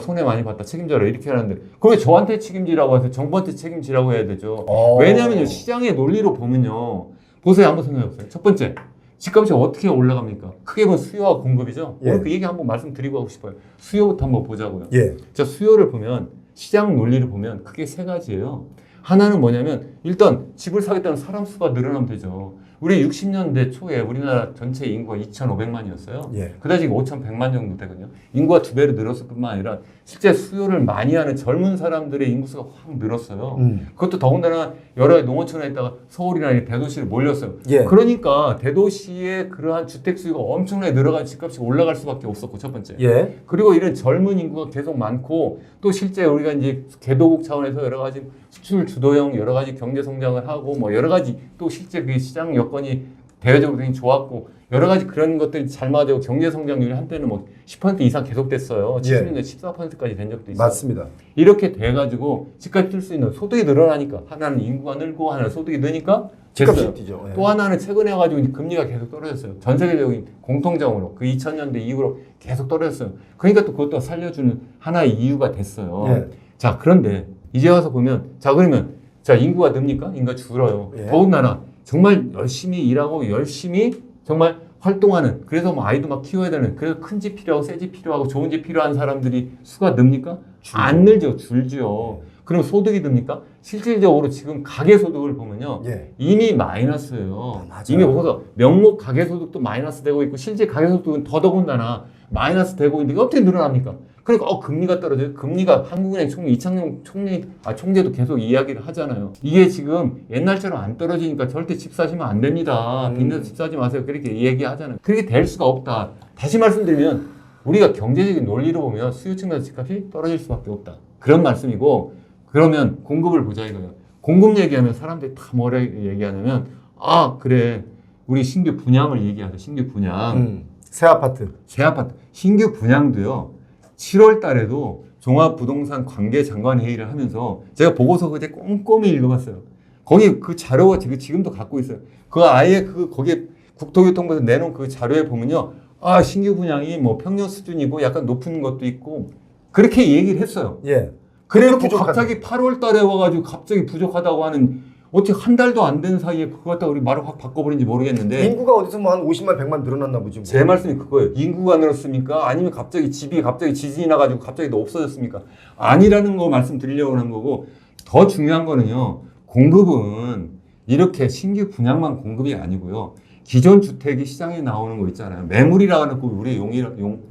손해 많이 봤다. 책임져라. 이렇게 하는데 그럼 왜 저한테 책임지라고 해서 정부한테 책임지라고 해야 되죠? 왜냐하면 시장의 논리로 보면요. 보세요. 한번 생각해보세요. 첫 번째. 집값이 어떻게 올라갑니까? 크게 보면 수요와 공급이죠. 예. 오늘 그 얘기 한번 말씀드리고 하고 싶어요. 수요부터 한번 보자고요. 예. 자, 수요를 보면 시장 논리를 보면 크게 세 가지예요. 하나는 뭐냐면 일단 집을 사겠다는 사람 수가 늘어나면 되죠. 우리 60년대 초에 우리나라 전체 인구가 2,500만이었어요. 예. 그다지 지금 5,100만 정도 되거든요. 인구가 2배로 늘었을 뿐만 아니라 실제 수요를 많이 하는 젊은 사람들의 인구수가 확 늘었어요. 그것도 더군다나 여러 농어촌에 있다가 서울이나 이 대도시를 몰렸어요. 예. 그러니까 대도시에 그러한 주택 수요가 엄청나게 늘어가 집값이 올라갈 수밖에 없었고 첫 번째. 예. 그리고 이런 젊은 인구가 계속 많고 또 실제 우리가 이제 개도국 차원에서 여러 가지 수출 주도형 여러 가지 경제 성장을 하고 뭐 여러 가지 또 실제 그 시장 여건이 대외적으로 굉장히 좋았고 여러 가지 그런 것들이 잘 맞아고 경제 성장률이 한때는 뭐 10% 이상 계속됐어요. 70년대 14%까지 된 적도 있어요. 맞습니다. 이렇게 돼가지고 집값이 뛸 수 있는 소득이 늘어나니까 하나는 인구가 늘고 하나는 소득이 느니까 됐어요. 집값이 뛰죠. 예. 또 하나는 최근에 와가지고 금리가 계속 떨어졌어요. 전 세계적인 공통적으로 그 2000년대 이후로 계속 떨어졌어요. 그러니까 또 그것도 살려주는 하나의 이유가 됐어요. 예. 자, 그런데 이제 와서 보면 자 그러면 자 인구가 늡니까? 인구가 줄어요. 예. 더군다나 정말 열심히 일하고 열심히 정말 활동하는 그래서 뭐 아이도 막 키워야 되는 그래서 큰 집 필요하고 새 집 필요하고 좋은 집 필요한 사람들이 수가 늡니까? 안 늘죠. 줄죠. 그럼 소득이 듭니까? 실질적으로 지금 가계소득을 보면요. 예. 이미 마이너스예요. 맞아요. 이미 그래서 명목 가계소득도 마이너스 되고 있고 실제 가계소득은 더더군다나 마이너스 되고 있는데 이게 어떻게 늘어납니까? 그러니까 금리가 떨어져요. 금리가 한국은행 총리 이창용 총재도 계속 이야기를 하잖아요. 이게 지금 옛날처럼 안 떨어지니까 절대 집 사시면 안 됩니다. 빚내서 집 사지 마세요. 그렇게 얘기하잖아요. 그렇게 될 수가 없다. 다시 말씀드리면 우리가 경제적인 논리로 보면 수요 측면에서 집값이 떨어질 수밖에 없다. 그런 말씀이고 그러면 공급을 보자 이거예요. 공급 얘기하면 사람들이 다 뭐라 얘기하냐면 아 그래 우리 신규 분양을 얘기하자. 신규 분양. 새 아파트. 새 아파트. 신규 분양도요. 7월 달에도 종합부동산 관계장관회의를 하면서 제가 보고서 그때 꼼꼼히 읽어봤어요. 거기 그 자료가 지금도 갖고 있어요. 그 아예 거기에 국토교통부에서 내놓은 그 자료에 보면요. 아, 신규 분양이 뭐 평년 수준이고 약간 높은 것도 있고 그렇게 얘기를 했어요. 예. 그래놓고 갑자기 8월 달에 와가지고 갑자기 부족하다고 하는 어떻게 한 달도 안 된 사이에 그거 갖다 우리 말을 확 바꿔버린지 모르겠는데 인구가 어디서 뭐 한 50만 100만 늘어났나 보지. 뭐. 제 말씀이 그거예요. 인구가 늘었습니까? 아니면 갑자기 지진이 나가지고 갑자기 또 없어졌습니까? 아니라는 거 말씀드리려고 하는 거고 더 중요한 거는요. 공급은 이렇게 신규 분양만 공급이 아니고요. 기존 주택이 시장에 나오는 거 있잖아요. 매물이라고 하는 우리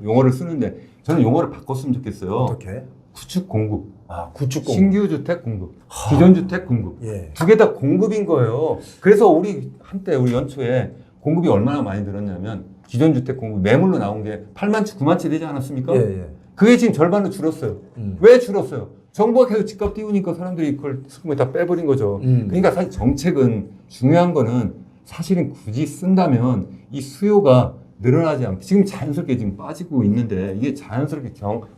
용어를 쓰는데 저는 용어를 바꿨으면 좋겠어요. 어떻게? 구축 공급. 아, 구축 공급. 신규 주택 공급, 기존 주택 공급. 예. 두 개 다 공급인 거예요. 그래서 우리 연초에 공급이 얼마나 많이 늘었냐면 기존 주택 공급 매물로 나온 게 8만 채, 9만 채 되지 않았습니까? 예, 예. 그게 지금 절반으로 줄었어요. 왜 줄었어요? 정부가 계속 집값 띄우니까 사람들이 그걸 수금에 다 빼버린 거죠. 그러니까 사실 정책은 중요한 거는 사실은 굳이 쓴다면 이 수요가 늘어나지 않게 지금 자연스럽게 지금 빠지고 있는데 이게 자연스럽게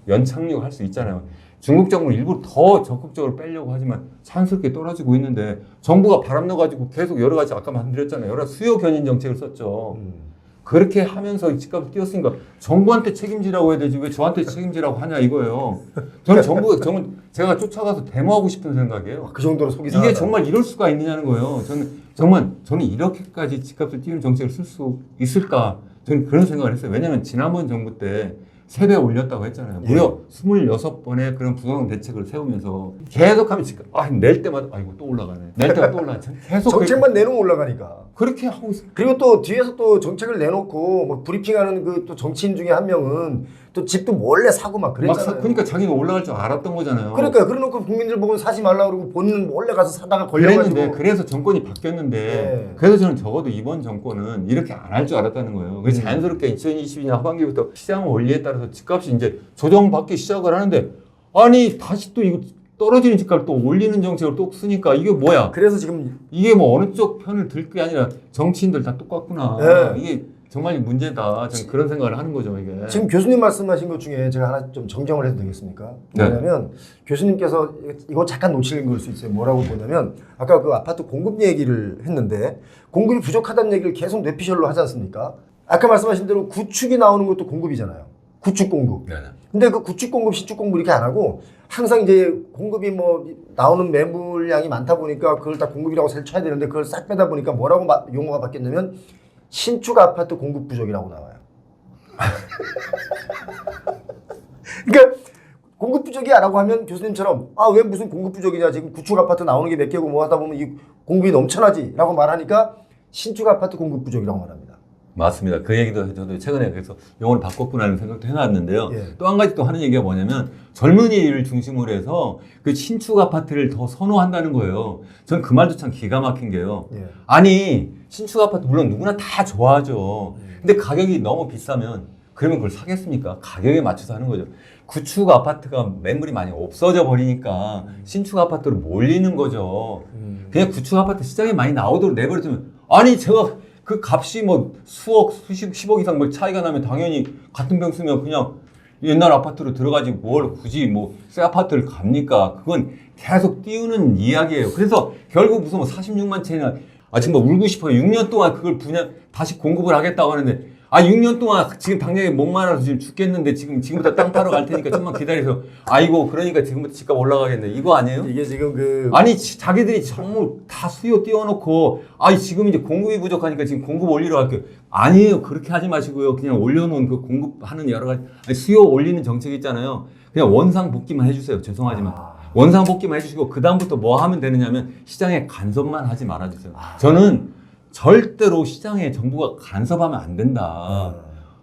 연착륙을 할 수 있잖아요. 중국 정부는 일부러 더 적극적으로 빼려고 하지만 자연스럽게 떨어지고 있는데 정부가 바람 넣어가지고 계속 여러 가지 아까 말씀드렸잖아요. 여러 수요 견인 정책을 썼죠. 그렇게 하면서 집값을 띄웠으니까 정부한테 책임지라고 해야 되지 왜 저한테 책임지라고 하냐 이거예요. 저는 제가 쫓아가서 데모하고 싶은 생각이에요. 그 정도로 속이 상하다. 이게 정말 이럴 수가 있느냐는 거예요. 저는 이렇게까지 집값을 띄우는 정책을 쓸 수 있을까? 저는 그런 생각을 했어요. 왜냐하면 지난번 정부 때 3배 올렸다고 했잖아요. 무려 26번의 그런 부동산 대책을 세우면서 계속하면 지금 낼 때마다 이거 또 올라가네. 낼 때마다 또 올라가네. 계속 정책만 내놓으면 올라가니까. 그렇게 하고 있어요. 그리고 또 뒤에서 또 정책을 내놓고 뭐 브리핑하는 그 또 정치인 중에 한 명은 또 집도 몰래 사고 막 그랬잖아요. 그러니까 자기가 올라갈 줄 알았던 거잖아요. 그러니까 그래놓고 국민들 보고 사지 말라 그러고 본인은 몰래 가서 사다가 걸려가지고. 그랬는데 그래서 정권이 바뀌었는데 네. 그래서 저는 적어도 이번 정권은 이렇게 안 할 줄 알았다는 거예요. 그래서 자연스럽게 2022년 하반기부터 시장 원리에 따라서 집값이 이제 조정받기 시작을 하는데 아니 다시 또 이거 떨어지는 집값을 또 올리는 정책을 또 쓰니까 이게 뭐야? 그래서 지금 이게 뭐 어느 쪽 편을 들 게 아니라 정치인들 다 똑같구나. 네. 이게 정말 문제다. 저는 그런 생각을 하는 거죠, 이게. 지금 교수님 말씀하신 것 중에 제가 하나 좀 정정을 해도 되겠습니까? 뭐냐면 교수님께서 이거 잠깐 놓치는 걸 수 있어요. 뭐라고 보냐면 아까 그 아파트 공급 얘기를 했는데 공급이 부족하다는 얘기를 계속 뇌피셜로 하지 않습니까? 아까 말씀하신 대로 구축이 나오는 것도 공급이잖아요. 구축 공급. 네네. 근데 그 구축 공급, 신축 공급 이렇게 안 하고 항상 이제 공급이 뭐 나오는 매물량이 많다 보니까 그걸 다 공급이라고 쳐야 되는데 그걸 싹 빼다 보니까 뭐라고 용어가 바뀌었냐면 신축 아파트 공급 부족이라고 나와요. 그러니까 공급 부족이야라고 하면 교수님처럼 왜 무슨 공급 부족이냐 지금 구축 아파트 나오는 게 몇 개고 뭐 하다 보면 이 공급이 넘쳐나지라고 말하니까 신축 아파트 공급 부족이라고 말합니다. 맞습니다. 그 얘기도 저도 최근에 그래서 용어를 바꿨구나라는 생각도 해놨는데요. 예. 또 한 가지 또 하는 얘기가 뭐냐면 젊은이를 중심으로 해서 그 신축 아파트를 더 선호한다는 거예요. 전 그 말도 참 기가 막힌 게요. 예. 아니 신축 아파트 물론 누구나 다 좋아하죠. 근데 가격이 너무 비싸면 그러면 그걸 사겠습니까? 가격에 맞춰서 하는 거죠. 구축 아파트가 매물이 많이 없어져 버리니까 신축 아파트로 몰리는 거죠. 그냥 구축 아파트 시장에 많이 나오도록 내버려두면 아니 제가 그 값이 뭐 수억, 수십, 10억 이상 뭐 차이가 나면 당연히 같은 평 쓰면 그냥 옛날 아파트로 들어가지 뭘 굳이 뭐 새 아파트를 갑니까? 그건 계속 띄우는 이야기예요. 그래서 결국 무슨 뭐 46만 채나 지금 뭐 울고 싶어요. 6년 동안 그걸 다시 공급을 하겠다고 하는데 6년 동안 지금 당장에 목말라서 지금 죽겠는데 지금부터 땅 파러 갈 테니까 좀만 기다려서 그러니까 지금부터 집값 올라가겠네. 이거 아니에요? 이게 지금 아니 자기들이 정말 다 수요 띄워놓고 지금 이제 공급이 부족하니까 지금 공급 올리러 갈게요. 아니에요. 그렇게 하지 마시고요. 그냥 올려놓은 그 공급하는 여러 가지 수요 올리는 정책 있잖아요. 그냥 원상 복귀만 해주세요. 죄송하지만 원상 복귀만 해주시고 그 다음부터 뭐 하면 되느냐면 시장에 간섭만 하지 말아주세요. 저는 절대로 시장에 정부가 간섭하면 안 된다.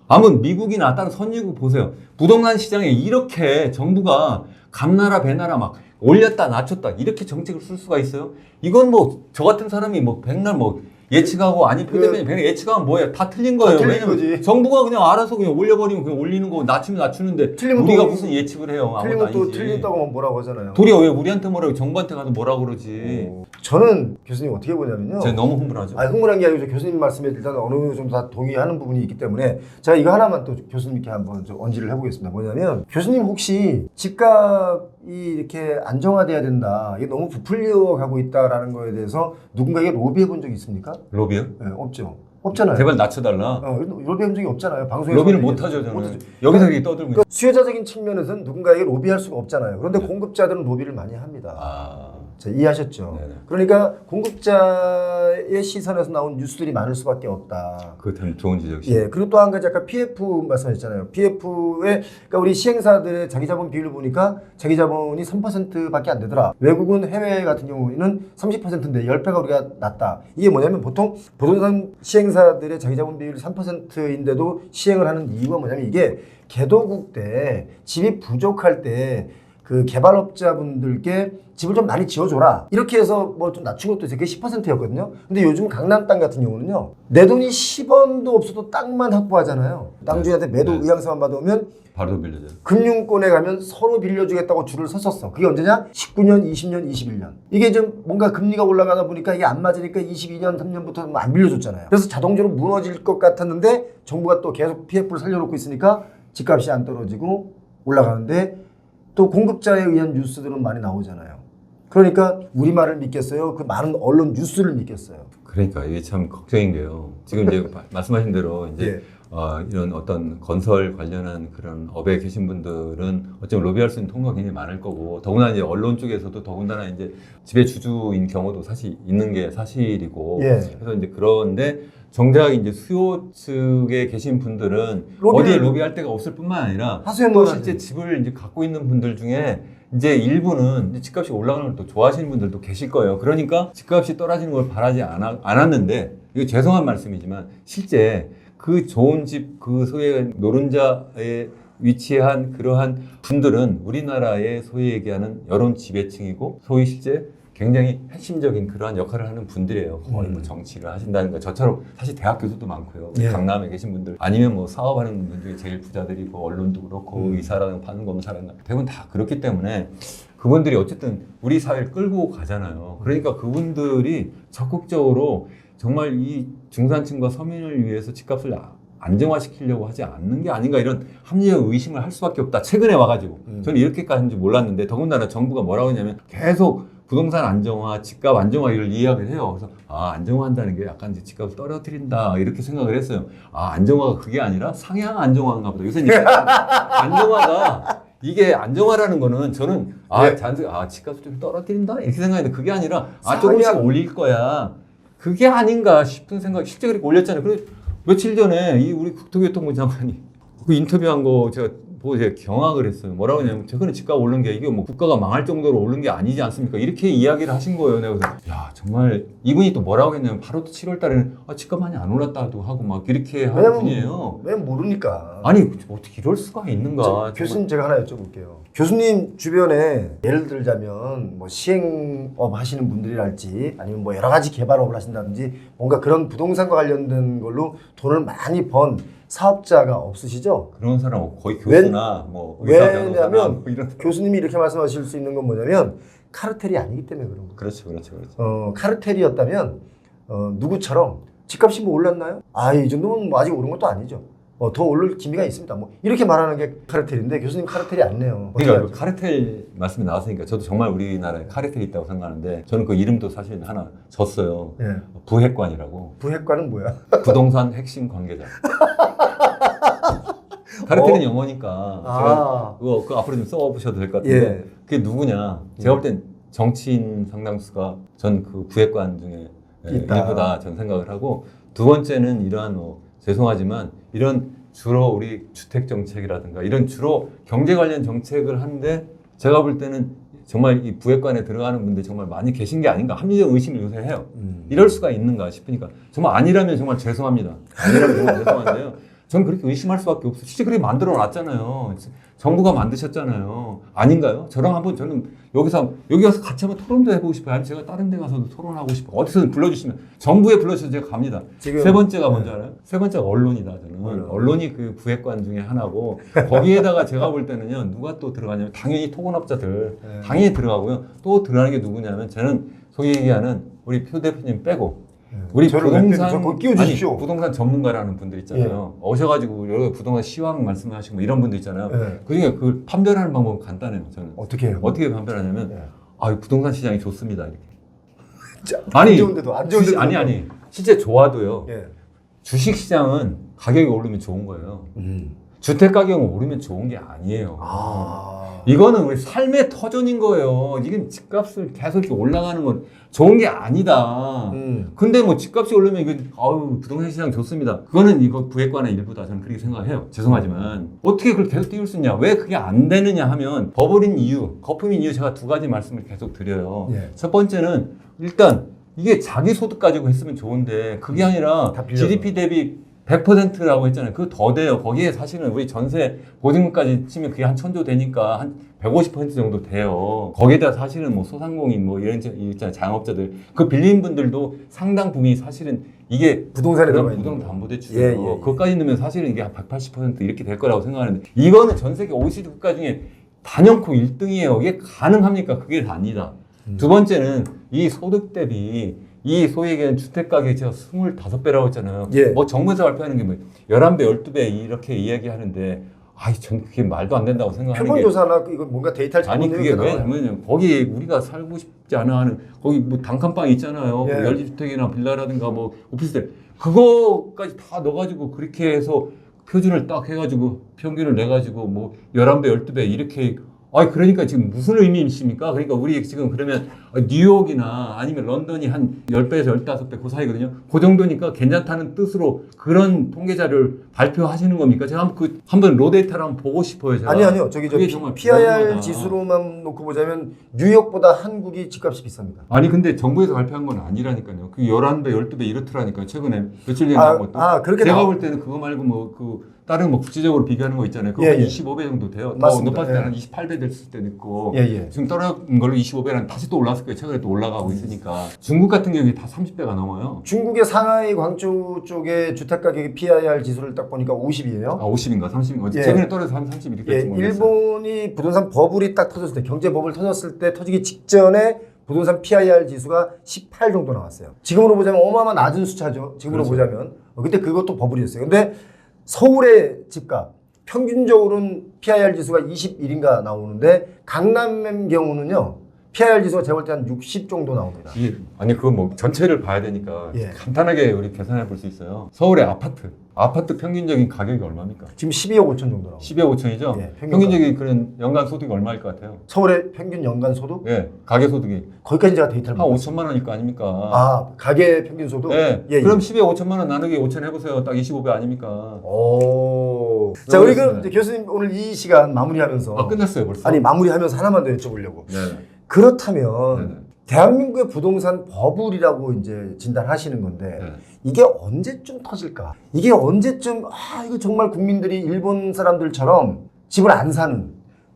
아무 미국이나 다른 선진국 보세요. 부동산 시장에 이렇게 정부가 감나라 배나라 막 올렸다 낮췄다 이렇게 정책을 쓸 수가 있어요? 이건 뭐 저 같은 사람이 뭐 백날 뭐 예측하고 표대표님 백날 예측하면 뭐예요? 다 틀린 거예요. 틀린 왜냐면 거지. 정부가 그냥 알아서 그냥 올려버리면 그냥 올리는 거 낮추면 낮추는데 틀리면 우리가 또- 무슨 예측을 해요? 틀리면 또 아니지. 틀렸다고 뭐라고 하잖아요. 도리어 왜 우리한테 뭐라고 정부한테 가서 뭐라고 그러지? 저는 교수님 어떻게 보냐면요. 제가 너무 흥분하죠. 흥분한 게 아니고 교수님 말씀에 일단 어느 정도 다 동의하는 부분이 있기 때문에 제가 이거 하나만 또 교수님께 한번 좀 언지를 해보겠습니다. 뭐냐면 교수님 혹시 집값이 이렇게 안정화돼야 된다. 이게 너무 부풀려 가고 있다라는 거에 대해서 누군가에게 로비해 본 적이 있습니까? 로비요? 네, 없죠. 없잖아요. 제발 낮춰달라. 로비해 본 적이 없잖아요. 방송에서 로비를 못하죠 저는. 못하죠. 여기서 이렇게 떠들고. 그러니까 수요자적인 측면에서는 누군가에게 로비할 수가 없잖아요. 그런데 공급자들은 로비를 많이 합니다. 자, 이해하셨죠? 네네. 그러니까 공급자의 시선에서 나온 뉴스들이 많을 수밖에 없다. 그거 참 좋은 지적이시죠. 예, 그리고 또 한 가지 아까 PF 말씀하셨잖아요. PF의 그러니까 우리 시행사들의 자기자본 비율을 보니까 자기자본이 3%밖에 안 되더라. 외국은 해외 같은 경우에는 30%인데 10배가 우리가 낮다. 이게 뭐냐면 보통 부동산 시행사들의 자기자본 비율이 3%인데도 시행을 하는 이유가 뭐냐면 이게 개도국 때 집이 부족할 때 그 개발업자분들께 집을 좀 많이 지어줘라. 이렇게 해서 뭐 좀 낮춘 것도 있어요. 그게 10%였거든요. 근데 요즘 강남 땅 같은 경우는요. 내 돈이 10원도 없어도 땅만 확보하잖아요. 땅주인한테 매도 네. 의향서만 받아오면 바로 빌려줘요. 금융권에 가면 서로 빌려주겠다고 줄을 섰었어. 그게 언제냐? 19년, 20년, 21년. 이게 좀 뭔가 금리가 올라가다 보니까 이게 안 맞으니까 22년, 3년부터 안 빌려줬잖아요. 그래서 자동적으로 무너질 것 같았는데 정부가 또 계속 PF를 살려놓고 있으니까 집값이 안 떨어지고 올라가는데 또 공급자에 의한 뉴스들은 많이 나오잖아요. 그러니까 우리 말을 믿겠어요? 그 많은 언론 뉴스를 믿겠어요? 그러니까 이게 참 걱정인 게요. 지금 이제 말씀하신 대로 이제 예. 이런 어떤 건설 관련한 그런 업에 계신 분들은 어쩌면 로비할 수 있는 통로가 굉장히 많을 거고, 더구나 이제 언론 쪽에서도 더군다나 이제 지배주주인 경우도 사실 있는 게 사실이고, 예. 그래서 이제 그런데 정작 이제 수요 측에 계신 분들은 로비를- 어디에 로비할 데가 없을 뿐만 아니라 하수연 또 논하지. 실제 집을 이제 갖고 있는 분들 중에 이제 일부는 이제 집값이 올라가는 걸 또 좋아하시는 분들도 계실 거예요. 그러니까 집값이 떨어지는 걸 바라지 않았는데, 이거 죄송한 말씀이지만 실제 그 좋은 집, 그 소위 노른자에 위치한 그러한 분들은 우리나라의 소위 얘기하는 여론 지배층이고, 소위 실제 굉장히 핵심적인 그러한 역할을 하는 분들이에요. 거의 뭐 정치를 하신다는 거. 저처럼 사실 대학 교수도 많고요. 예. 강남에 계신 분들, 아니면 뭐 사업하는 분들 중에 제일 부자들이고, 언론도 그렇고, 의사라든 판검사라든 대부분 다 그렇기 때문에 그분들이 어쨌든 우리 사회를 끌고 가잖아요. 그러니까 그분들이 적극적으로 정말 이 중산층과 서민을 위해서 집값을 안정화시키려고 하지 않는 게 아닌가, 이런 합리적 의심을 할 수밖에 없다. 최근에 와가지고 저는 이렇게까지 하는지 몰랐는데, 더군다나 정부가 뭐라고 했냐면 계속 부동산 안정화, 집값 안정화 이걸 이야기를 해요. 그래서 안정화한다는 게 약간 이제 집값을 떨어뜨린다 이렇게 생각을 했어요. 안정화가 그게 아니라 상향 안정화인가 보다. 요새 이제 안정화가 이게 안정화라는 거는 저는 집값을 좀 떨어뜨린다 이렇게 생각했는데, 그게 아니라 조금씩 올릴 거야. 그게 아닌가 싶은 생각이, 실제 그렇게 올렸잖아요. 그래서 며칠 전에 이 우리 국토교통부 장관이 그 인터뷰한 거 제가 보고 제가 경악을 했어요. 뭐라고 하냐면, 최근에 집값 오른 게 이게 뭐 국가가 망할 정도로 오른 게 아니지 않습니까? 이렇게 이야기를 하신 거예요. 내가 그래서 야, 정말 이분이 또 뭐라고 했냐면, 8월 7월 달에는 집값 많이 안 올랐다도 하고 막 이렇게 하는 분이에요. 왜 모르니까. 아니 어떻게 이럴 수가 있는가? 교수님, 제가 하나 여쭤볼게요. 교수님 주변에 예를 들자면 뭐 시행업 하시는 분들이랄지, 아니면 뭐 여러 가지 개발업을 하신다든지, 뭔가 그런 부동산과 관련된 걸로 돈을 많이 번 사업자가 없으시죠? 그런 사람 거의 교수나 뭐 의사 변호사나 왜냐면 뭐 이런. 교수님이 이렇게 말씀하실 수 있는 건 뭐냐면, 카르텔이 아니기 때문에 그런 거예요. 그렇죠. 카르텔이었다면 누구처럼 집값이 뭐 올랐나요? 이 정도면 뭐 아직 오른 것도 아니죠. 더 오를 기미가 있습니다. 뭐 이렇게 말하는 게 카르텔인데, 교수님 카르텔이 아니네요. 그러니까 카르텔 말씀이 나왔으니까 저도 정말 우리나라에 카르텔이 있다고 생각하는데, 저는 그 이름도 사실 하나 졌어요. 예. 부핵관이라고. 부핵관은 뭐야? 부동산 핵심 관계자. 카르텔은 영어니까 제가 그거 앞으로 좀 써보셔도 될 것 같은데, 예. 그게 누구냐? 제가 볼 땐 정치인 상당수가 전 그 부핵관 중에 있다. 일부다 저는 생각을 하고, 두 번째는 이러한 죄송하지만 이런 주로 우리 주택 정책이라든가 이런 주로 경제 관련 정책을 하는데, 제가 볼 때는 정말 이 부핵관에 들어가는 분들이 정말 많이 계신 게 아닌가, 합리적 의심을 요새 해요. 이럴 수가 있는가 싶으니까, 정말 아니라면 정말 죄송합니다. 아니라면 정말 죄송한데요. 저는 그렇게 의심할 수밖에 없어요. 실제 그렇게 만들어 놨잖아요. 정부가 만드셨잖아요. 아닌가요? 저랑 한번, 저는 여기 가서 같이 한번 토론도 해보고 싶어요. 아니, 제가 다른 데 가서도 토론하고 싶어요. 어디서든 불러주시면, 정부에 불러주셔서 제가 갑니다. 세 번째가 뭔지 알아요? 세 번째가 언론이다. 저는 언론이 그 부핵관 중에 하나고, 거기에다가 제가 볼 때는요, 누가 또 들어가냐면 당연히 토건업자들 당연히 들어가고요. 또 들어가는 게 누구냐면, 저는 소위 얘기하는 우리 표 대표님 빼고, 우리 부동산 전문가라는 분들 있잖아요. 오셔가지고 여러 부동산 시황 말씀하시고 이런 분들 있잖아요. 그중에 그 판별하는 방법은 간단해요. 저는 어떻게 해요? 어떻게 판별하냐면, 부동산 시장이 좋습니다. 이렇게. 안 좋은데도 아니 실제 좋아도요. 예. 주식 시장은 가격이 오르면 좋은 거예요. 주택 가격이 오르면 좋은 게 아니에요. 이거는 우리 삶의 터전인 거예요. 이게 집값을 계속 이렇게 올라가는 건 좋은 게 아니다. 근데 뭐 집값이 오르면 이건 부동산 시장 좋습니다. 그거는 이거 부핵관의 일부다. 저는 그렇게 생각해요. 죄송하지만 어떻게 그걸 계속 띄울 수 있냐? 왜 그게 안 되느냐 하면, 버블인 이유, 거품인 이유, 제가 두 가지 말씀을 계속 드려요. 예. 첫 번째는 일단 이게 자기 소득 가지고 했으면 좋은데, 그게 아니라 GDP 대비 100%라고 했잖아요. 그거 더 돼요. 거기에 사실은 우리 전세 보증금까지 치면 그게 한 1,000조 되니까 한 150% 정도 돼요. 거기에다 사실은 뭐 소상공인 뭐 이런 있잖아요. 장업자들. 그 빌린 분들도 상당 부분이 사실은 이게 부동산에 들어가 있는 부동담보대출이에요. 그것까지 넣으면 사실은 이게 한 180% 이렇게 될 거라고 생각하는데, 이거는 전 세계 OECD 국가 중에 단연코 1등이에요. 이게 가능합니까? 그게 아니다. 두 번째는 이 소득 대비 이 소위 얘기하는 주택 가격이 제가 25배라고 했잖아요. 예. 뭐 정부에서 발표하는 게 뭐 11배, 12배 이렇게 이야기하는데, 전 그게 말도 안 된다고 생각하는 게. 표본조사나 이거 뭔가 데이터를 아니, 그게 왜 그러냐면, 거기 우리가 살고 싶지 않아 하는, 거기 뭐 단칸방 있잖아요. 예. 뭐 연립주택이나 빌라라든가 뭐 오피스텔. 그거까지 다 넣어가지고 그렇게 해서 표준을 딱 해가지고 평균을 내가지고 뭐 11배, 12배 이렇게 그러니까 지금 무슨 의미이십니까? 그러니까 우리 지금 그러면 뉴욕이나 아니면 런던이 한 10배에서 15배 그 사이거든요. 그 정도니까 괜찮다는 뜻으로 그런 통계자를 발표하시는 겁니까? 제가 한번 로데이터를 한번 보고 싶어요. 제가. 아니요. 저기 저 정말 PIR 불안하다. 지수로만 놓고 보자면 뉴욕보다 한국이 집값이 비쌉니다. 아니 근데 정부에서 발표한 건 아니라니까요. 그 11배, 12배 이렇더라니까요. 최근에 며칠 전에 나온 것도. 그렇게 제가 볼 때는 그거 말고 뭐 다른 뭐 국제적으로 비교하는 거 있잖아요. 그거 25배 정도 돼요. 더 맞습니다. 높았을 때는 28배 됐을 때도 있고. 예. 지금 떨어진 걸로 25배는 다시 또 올랐을 거예요. 최근에 또 올라가고 있으니까. 중국 같은 경우에 다 30배가 넘어요. 중국의 상하이, 광주 쪽의 주택 가격의 PIR 지수를 딱 보니까 50이에요. 50인가 30인가. 예. 최근에 떨어져서 한 30 이렇게 됐지 모르겠어요. 일본이 부동산 버블이 딱 터졌을 때, 경제 버블 터졌을 때 터지기 직전에 부동산 PIR 지수가 18 정도 나왔어요. 지금으로 보자면 어마어마 낮은 숫자죠. 지금으로 그렇죠. 보자면. 근데 그것도 버블이었어요. 근데 서울의 집값 평균적으로는 PIR 지수가 21인가 나오는데 강남의 경우는요. PIR 지수가 제가 볼 때 한 60 정도 나옵니다. 아니 그거 뭐 전체를 봐야 되니까 예. 간단하게 우리 계산해 볼 수 있어요. 서울의 아파트 평균적인 가격이 얼마입니까? 지금 12억 5천 정도 나옵니다. 12억 5천이죠? 예, 평균적인 그런 연간 소득이 얼마일 것 같아요? 서울의 평균 연간 소득? 예, 가계 소득이 거기까지 제가 데이터를 한 못 5천만 원일 거 아닙니까? 가계 평균 소득? 네. 예. 그럼 12억 5천만 원 나누기 5천 해보세요. 딱 25배 아닙니까? 오. 자, 우리 그 이제 교수님 오늘 이 시간 마무리하면서 끝났어요 벌써. 아니 마무리하면서 하나만 더 여쭤보려고. 네. 그렇다면 네네. 대한민국의 부동산 버블이라고 이제 진단하시는 건데 네. 이게 언제쯤 터질까? 이게 언제쯤 이거 정말 국민들이 일본 사람들처럼 집을 안 사는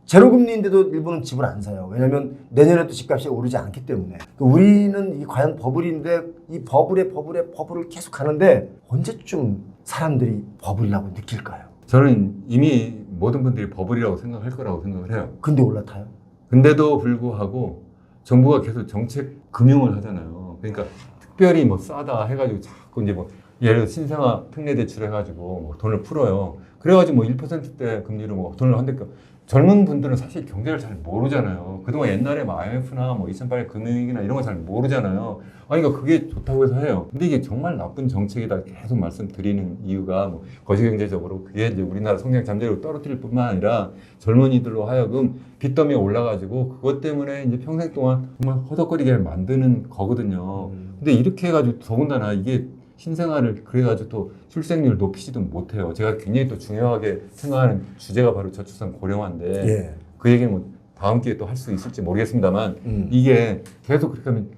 제로금리인데도 일본은 집을 안 사요. 왜냐하면 내년에도 집값이 오르지 않기 때문에. 우리는 이 과연 버블인데 이 버블을 계속 가는데 언제쯤 사람들이 버블이라고 느낄까요? 저는 이미 모든 분들이 버블이라고 생각할 거라고 생각을 해요. 근데 올라타요? 근데도 불구하고 정부가 계속 정책 금융을 하잖아요. 그러니까 특별히 뭐 싸다 해가지고 자꾸 이제 뭐 예를 들어 신생아 특례 대출 해가지고 뭐 돈을 풀어요. 그래가지고 뭐 1%대 금리로 뭐 돈을 한다니까 젊은 분들은 사실 경제를 잘 모르잖아요. 그동안 옛날에 뭐 IMF나 뭐 2008 금융위기나 이런 거 잘 모르잖아요. 그러니까 그게 좋다고 해서 해요. 근데 이게 정말 나쁜 정책이다 계속 말씀드리는 이유가 뭐 거시경제적으로 그게 이제 우리나라 성장 잠재력을 떨어뜨릴 뿐만 아니라 젊은이들로 하여금 빚더미에 올라가지고 그것 때문에 이제 평생 동안 정말 허덕거리게 만드는 거거든요. 근데 이렇게 해가지고 더군다나 이게 신생아를 그래가지고 또 출생률 높이지도 못해요. 제가 굉장히 또 중요하게 생각하는 주제가 바로 저출산 고령화인데 예. 그 얘기는 뭐 다음 기회에 또 할 수 있을지 모르겠습니다만 이게 계속 그렇게 하면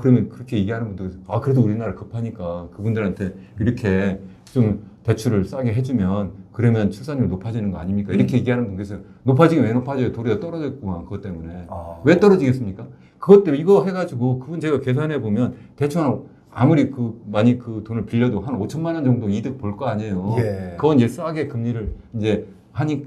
그러면 그렇게 얘기하는 분들 그래도 우리나라 급하니까 그분들한테 이렇게 좀 대출을 싸게 해주면 그러면 출산율 높아지는 거 아닙니까? 이렇게 얘기하는 분께서 높아지긴 왜 높아져요? 도리어 떨어졌구만 그것 때문에. 왜 떨어지겠습니까? 그것 때문에 이거 해가지고 그분 제가 계산해 보면 대충 아무리 많이 그 돈을 빌려도 한 5천만 원 정도 이득 볼 거 아니에요. 예. 그건 이제 싸게 금리를 이제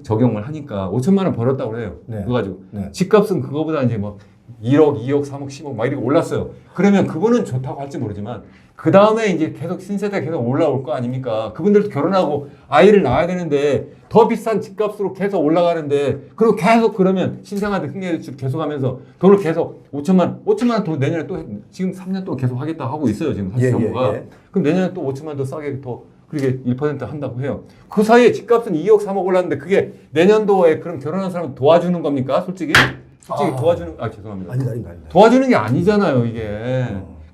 적용을 하니까 5천만 원 벌었다고 그래요. 네. 그거 가지고 네. 집값은 그거보다 이제 뭐 1억, 2억, 3억, 10억 막 이렇게 올랐어요. 그러면 그분은 좋다고 할지 모르지만 그 다음에 이제 계속 신세대 계속 올라올 거 아닙니까? 그분들도 결혼하고 아이를 낳아야 되는데 더 비싼 집값으로 계속 올라가는데 그리고 계속 그러면 신생아들 특례대출 계속하면서 돈을 계속 5천만 원 더 내년에 또 지금 3년 동안 계속 하겠다 하고 있어요 지금 사실 정부가. 그럼 내년에 또 5천만 더 싸게 더 그렇게 1% 한다고 해요. 그 사이에 집값은 2억 3억 올랐는데 그게 내년도에 그럼 결혼한 사람 도와주는 겁니까? 솔직히 도와주는 죄송합니다. 아니다. 도와주는 게 아니잖아요 이게.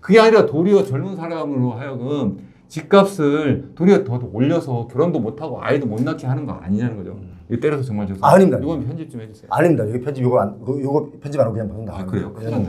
그게 아니라 도리어 젊은 사람으로 하여금 집값을 도리어 더 올려서 결혼도 못하고 아이도 못 낳게 하는 거 아니냐는 거죠. 이거 때려서 정말 죄송합니다. 아닙니다. 이건 편집 좀 해주세요. 아닙니다. 여기 편집 요거 편집 안 하고 그냥 방송 다. 그래요? 큰일 났네.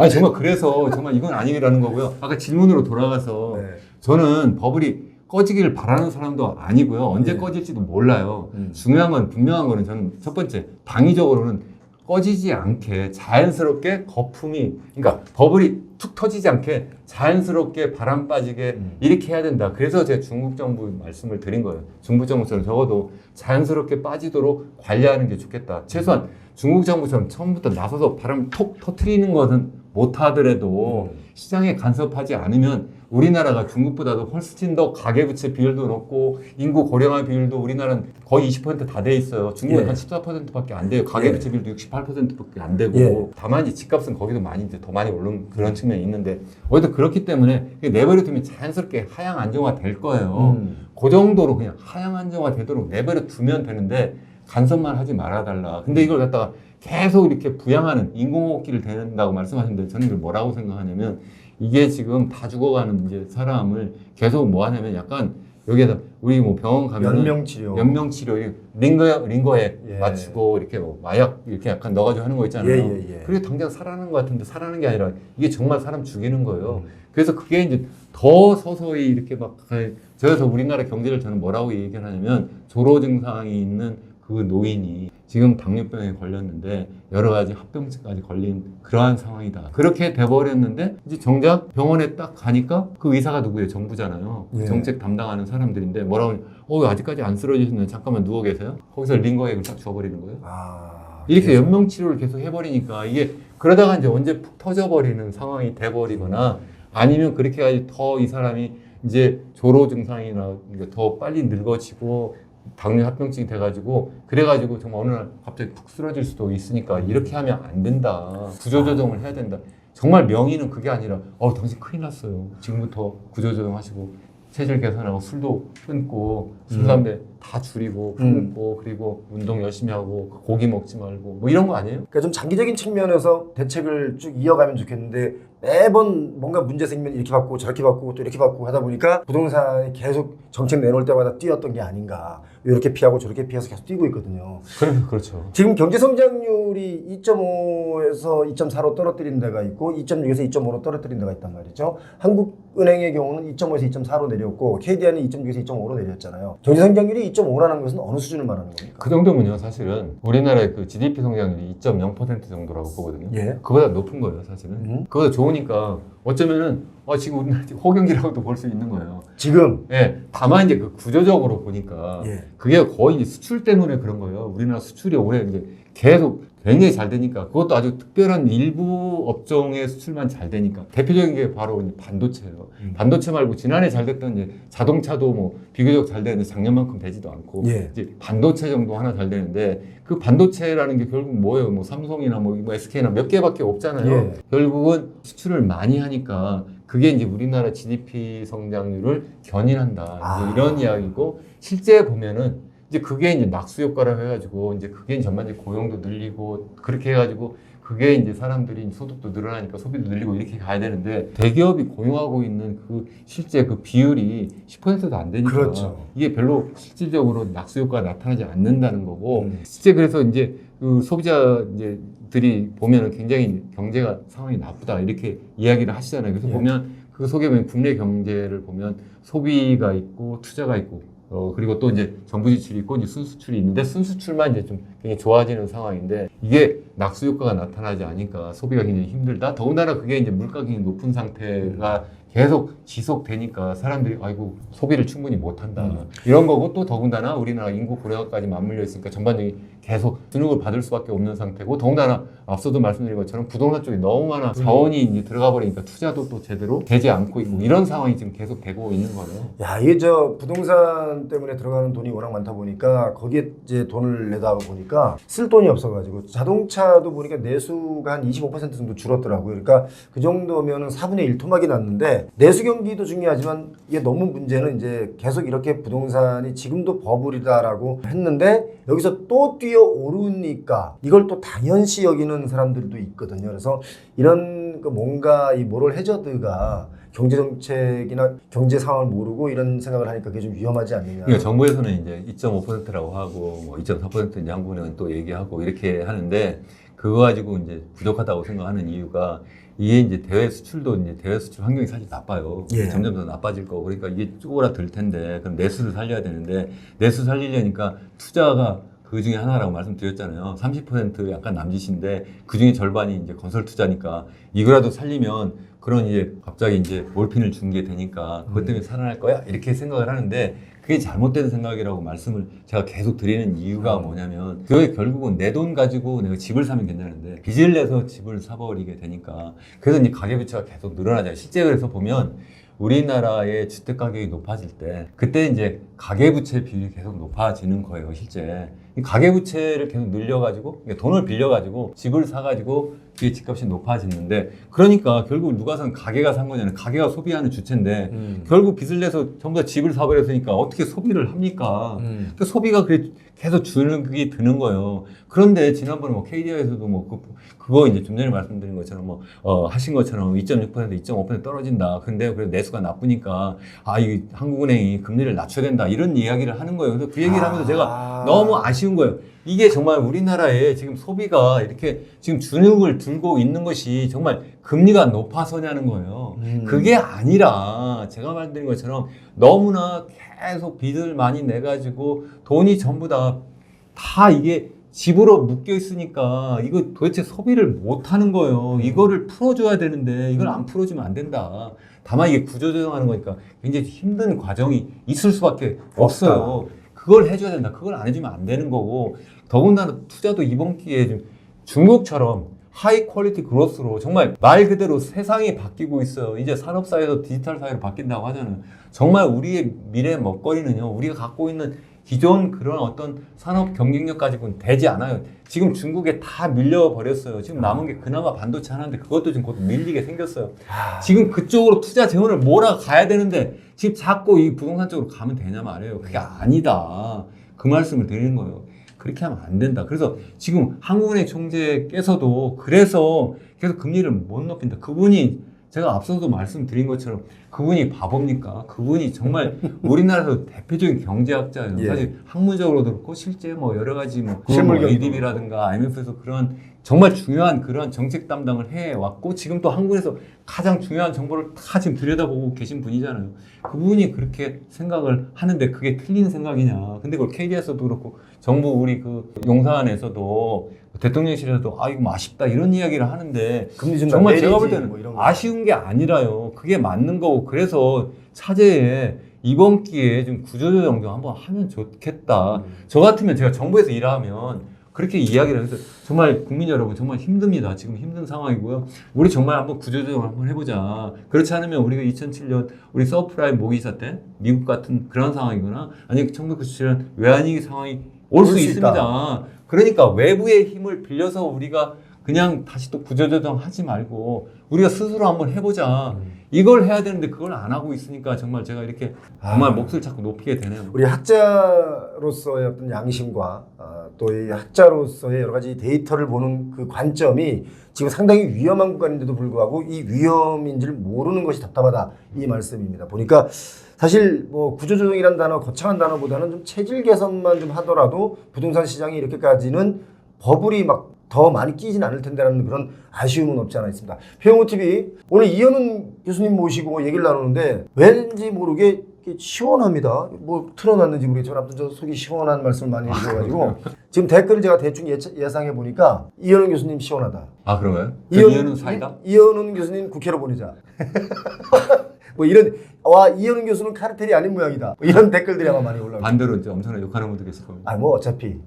예. 정말 그래서 정말 이건 아니라는 거고요. 아까 질문으로 돌아가서 네. 저는 버블이 꺼지기를 바라는 사람도 아니고요. 언제 네. 꺼질지도 몰라요. 중요한 건 분명한 거는 저는 첫 번째 당위적으로는 꺼지지 않게 자연스럽게 거품이 그러니까 버블이 툭 터지지 않게 자연스럽게 바람 빠지게 이렇게 해야 된다. 그래서 제가 중국 정부 말씀을 드린 거예요. 중국 정부처럼 적어도 자연스럽게 빠지도록 관리하는 게 좋겠다. 최소한 중국 정부처럼 처음부터 나서서 바람 톡 터트리는 것은 못하더라도 시장에 간섭하지 않으면 우리나라가 중국보다도 훨씬 더 가계부채 비율도 높고 인구 고령화 비율도 우리나라는 거의 20% 다 돼 있어요. 중국은 예. 한 14%밖에 안 돼요. 가계부채 비율도 68%밖에 안 되고 예. 다만 이제 집값은 거기도 많이 이제 더 많이 오른 그런 측면이 있는데 어쨌든 그렇기 때문에 내버려 두면 자연스럽게 하향 안정화 될 거예요. 그 정도로 그냥 하향 안정화 되도록 내버려 두면 되는데 간섭만 하지 말아달라. 근데 이걸 갖다가 계속 이렇게 부양하는 인공호흡기를 대는다고 말씀하셨는데 저는 이걸 뭐라고 생각하냐면 이게 지금 다 죽어가는 이제 사람을 계속 뭐 하냐면 약간 여기에다 우리 뭐 병원 가면 연명치료 링거에 예. 맞추고 이렇게 뭐 마약 이렇게 약간 넣어가지고 하는 거 있잖아요. 예. 그게 당장 살아나는 것 같은데 살아나는 게 아니라 이게 정말 사람 죽이는 거예요. 그래서 그게 이제 더 서서히 이렇게 막 그래서 우리나라 경제를 저는 뭐라고 얘기하냐면 조로 증상이 있는 그 노인이 지금 당뇨병에 걸렸는데 여러 가지 합병증까지 걸린 그러한 상황이다. 그렇게 돼버렸는데 이제 정작 병원에 딱 가니까 그 의사가 누구예요? 정부잖아요. 예. 정책 담당하는 사람들인데 뭐라고 하냐? 아직까지 안 쓰러지셨는데 잠깐만 누워 계세요? 거기서 링거액을 딱 줘버리는 거예요. 이렇게 연명 치료를 계속 해버리니까 이게 그러다가 이제 언제 푹 터져버리는 상황이 돼버리거나 아니면 그렇게 해가지고 더 이 사람이 이제 조로 증상이나 더 빨리 늙어지고 당뇨 합병증이 돼가지고 그래가지고 정말 어느 날 갑자기 푹 쓰러질 수도 있으니까 이렇게 하면 안 된다. 구조조정을 해야 된다. 정말 명의는 그게 아니라 당신 큰일 났어요. 지금부터 구조조정하시고 체질 개선하고 술도 끊고 술 담배 다 줄이고 끊고 그리고 운동 열심히 하고 고기 먹지 말고 뭐 이런 거 아니에요? 그러니까 좀 장기적인 측면에서 대책을 쭉 이어가면 좋겠는데 매번 뭔가 문제 생기면 이렇게 바꾸고 저렇게 바꾸고 또 이렇게 바꾸고 하다 보니까 부동산이 계속 정책 내놓을 때마다 뛰었던 게 아닌가. 이렇게 피하고 저렇게 피해서 계속 뛰고 있거든요. 그렇죠. 지금 경제 성장률이 2.5에서 2.4로 떨어뜨린 데가 있고 2.6에서 2.5로 떨어뜨린 데가 있단 말이죠. 한국은행의 경우는 2.5에서 2.4로 내렸고 KDI는 2.6에서 2.5로 내렸잖아요. 경제 성장률이 2.5라는 것은 어느 수준을 말하는 겁니까? 그 정도면요, 사실은 우리나라의 그 GDP 성장률이 2.0% 정도라고 보거든요. 예. 그보다 높은 거예요, 사실은. 그보다 좋으니까 어쩌면은 지금 우리나라 호경기라고도 볼 수 있는 거예요. 지금? 예. 다만 이제 그 구조적으로 보니까 예. 그게 거의 이제 수출 때문에 그런 거예요. 우리나라 수출이 올해 이제 계속 굉장히 잘 되니까 그것도 아주 특별한 일부 업종의 수출만 잘 되니까 대표적인 게 바로 이제 반도체예요. 반도체 말고 지난해 잘 됐던 이제 자동차도 뭐 비교적 잘 되는데 작년만큼 되지도 않고 예. 이제 반도체 정도 하나 잘 되는데 그 반도체라는 게 결국 뭐예요? 뭐 삼성이나 뭐 SK나 몇 개밖에 없잖아요. 예. 결국은 수출을 많이 하니까 그게 이제 우리나라 GDP 성장률을 견인한다. 이제 이런 이야기고 실제 보면은 이제 그게 이제 낙수 효과라고 해가지고 이제 그게 전반적인 고용도 늘리고 그렇게 해가지고 그게 이제 사람들이 소득도 늘어나니까 소비도 늘리고 이렇게 가야 되는데 대기업이 고용하고 있는 그 실제 그 비율이 10%도 안 되니까 그렇죠. 이게 별로 실질적으로 낙수 효과가 나타나지 않는다는 거고 실제 그래서 이제 그 소비자 이제 들이 보면은 굉장히 경제가 상황이 나쁘다 이렇게 이야기를 하시잖아요. 그래서 예. 보면 그 속에 보면 국내 경제를 보면 소비가 있고 투자가 있고 그리고 또 이제 정부 지출이 있고 이제 순수출이 있는데 순수출만 이제 좀 굉장히 좋아지는 상황인데 이게 낙수 효과가 나타나지 않으니까 소비가 굉장히 힘들다. 더군다나 그게 이제 물가격이 높은 상태가 계속 지속되니까 사람들이 아이고 소비를 충분히 못한다 이런 거고 또 더군다나 우리나라 인구 고령화까지 맞물려 있으니까 전반적인 계속 주눅을 받을 수밖에 없는 상태고 더군다나 앞서도 말씀드린 것처럼 부동산 쪽에 너무 많아 자원이 이제 들어가 버리니까 투자도 또 제대로 되지 않고 있고 이런 상황이 지금 계속 되고 있는 거예요. 야, 이게 부동산 때문에 들어가는 돈이 워낙 많다 보니까 거기에 이제 돈을 내다 보니까 쓸 돈이 없어가지고 자동차도 보니까 내수가 한 25% 정도 줄었더라고요. 그러니까 그 정도면은 4분의 1 토막이 났는데 내수 경기도 중요하지만 이게 너무 문제는 이제 계속 이렇게 부동산이 지금도 버블이다라고 했는데 여기서 또 뛰어오르니까 이걸 또 당연시 여기는 사람들도 있거든요. 그래서 이런 그 뭔가 이 모럴 해저드가 경제 정책이나 경제 상황을 모르고 이런 생각을 하니까 그게 좀 위험하지 않느냐. 그러니까 정부에서는 이제 2.5%라고 하고 뭐 2.4% 이제 한국은행은 또 얘기하고 이렇게 하는데 그거 가지고 이제 부족하다고 생각하는 이유가 이게 이제 대외 수출도 이제 대외 수출 환경이 사실 나빠요. 예. 점점 더 나빠질 거고 그러니까 이게 쪼그라들 텐데 그럼 내수를 살려야 되는데 내수 살리려니까 투자가 그 중에 하나라고 말씀드렸잖아요. 30% 약간 남짓인데 그 중에 절반이 이제 건설 투자니까 이거라도 살리면 그런 이제 갑자기 이제 몰핀을 준 게 되니까 그것 때문에 살아날 거야 이렇게 생각을 하는데 그게 잘못된 생각이라고 말씀을 제가 계속 드리는 이유가 뭐냐면 그게 결국은 내 돈 가지고 내가 집을 사면 괜찮은데 빚을 내서 집을 사버리게 되니까 그래서 이제 가계부채가 계속 늘어나잖아요. 실제 그래서 보면 우리나라의 주택 가격이 높아질 때 그때 이제 가계부채 비율이 계속 높아지는 거예요, 실제. 이 가계부채를 계속 늘려가지고 그러니까 돈을 빌려가지고 집을 사가지고 그게 집값이 높아지는데 그러니까 결국 누가 산 가게가 산 거잖아요. 가게가 소비하는 주체인데 결국 빚을 내서 전부 다 집을 사버렸으니까 어떻게 소비를 합니까? 그 소비가 그래 계속 주눅이 드는 거예요. 그런데 지난번에 뭐 KDI에서도 뭐 그거 이제 좀 전에 말씀드린 것처럼 뭐 하신 것처럼 2.6% 2.5% 떨어진다. 근데 그래 내수가 나쁘니까 이 한국은행이 금리를 낮춰야 된다. 이런 이야기를 하는 거예요. 그래서 그 얘기를 하면서 제가 너무 아쉬운 거예요. 이게 정말 우리나라에 지금 소비가 이렇게 지금 주눅을 들고 있는 것이 정말 금리가 높아서냐는 거예요. 그게 아니라 제가 말씀드린 것처럼 너무나 계속 빚을 많이 내가지고 돈이 전부 다 이게 집으로 묶여 있으니까 이거 도대체 소비를 못 하는 거예요. 이거를 풀어줘야 되는데 이걸 안 풀어주면 안 된다. 다만 이게 구조조정하는 거니까 굉장히 힘든 과정이 있을 수밖에 없어요. 그걸 해줘야 된다. 그걸 안 해주면 안 되는 거고 더군다나 투자도 이번 기회에 좀 중국처럼 하이 퀄리티 그로스로 정말 말 그대로 세상이 바뀌고 있어요. 이제 산업사회에서 디지털 사회로 바뀐다고 하잖아요. 정말 우리의 미래 먹거리는요. 우리가 갖고 있는 기존 그런 어떤 산업 경쟁력 가지고는 되지 않아요. 지금 중국에 다 밀려버렸어요. 지금 남은 게 그나마 반도체 하나인데 그것도 지금 곧 밀리게 생겼어요. 지금 그쪽으로 투자 재원을 몰아가야 되는데 지금 자꾸 이 부동산 쪽으로 가면 되냐 말이에요. 그게 아니다. 그 말씀을 드리는 거예요. 그렇게 하면 안 된다. 그래서 지금 한국은행 총재께서도 그래서 계속 금리를 못 높인다. 그분이 제가 앞서도 말씀드린 것처럼 그분이 바보입니까? 그분이 정말 우리나라에서 대표적인 경제학자예요. 예. 사실 학문적으로도 그렇고 실제 뭐 여러 가지 뭐 실물 경제. ADB라든가 IMF에서 그런 정말 중요한 그런 정책 담당을 해왔고 지금 또 한국에서 가장 중요한 정보를 다 지금 들여다보고 계신 분이잖아요. 그분이 그렇게 생각을 하는데 그게 틀린 생각이냐. 근데 그걸 KDS도 그렇고 정부 우리 그 용산에서도 대통령실에서도 이거 뭐 아쉽다 이런 이야기를 하는데 금리 좀 정말 내리지, 제가 볼 때는 뭐 이런 거. 아쉬운 게 아니라요. 그게 맞는 거고 그래서 차제에 이번 기회에 좀 구조조정 좀 한번 하면 좋겠다. 저 같으면 제가 정부에서 일하면 그렇게 이야기를 해서 정말 국민 여러분 정말 힘듭니다. 지금 힘든 상황이고요. 우리 정말 한번 구조조정을 한번 해보자. 그렇지 않으면 우리가 2007년 우리 서프라임 모기사 때 미국 같은 그런 상황이거나 아니면 1997년 외환위기 상황이 올 수 있습니다. 그러니까 외부의 힘을 빌려서 우리가 그냥 다시 또 구조조정 하지 말고 우리가 스스로 한번 해보자. 이걸 해야 되는데 그걸 안 하고 있으니까 정말 제가 이렇게 정말 몫을 자꾸 높이게 되네요. 우리 학자로서의 어떤 양심과 또 이 학자로서의 여러 가지 데이터를 보는 그 관점이 지금 상당히 위험한 구간인데도 불구하고 이 위험인지를 모르는 것이 답답하다 이 말씀입니다. 보니까 사실 뭐 구조조정이라는 단어 거창한 단어보다는 좀 체질 개선만 좀 하더라도 부동산 시장이 이렇게까지는 버블이 막 더 많이 끼진 않을 텐데라는 그런 아쉬움은 없지 않아 있습니다. 표영호TV 오늘 이현은 교수님 모시고 얘기를 나누는데 왠지 모르게 시원합니다. 뭐 틀어놨는지 모르겠지만 아무튼 저 속이 시원한 말씀을 많이 해주셔가지고 지금 댓글을 제가 대충 예상해 보니까 이현은 교수님 시원하다. 아 그런가요? 이현은 사이다? 이현은 교수님 국회로 보내자. 뭐 이런 이현은 교수는 카르텔이 아닌 모양이다. 뭐 이런 댓글들이 아마 많이 올라오고 반대로 이제 엄청나게 욕하는 분도 계실 겁니다. 뭐 어차피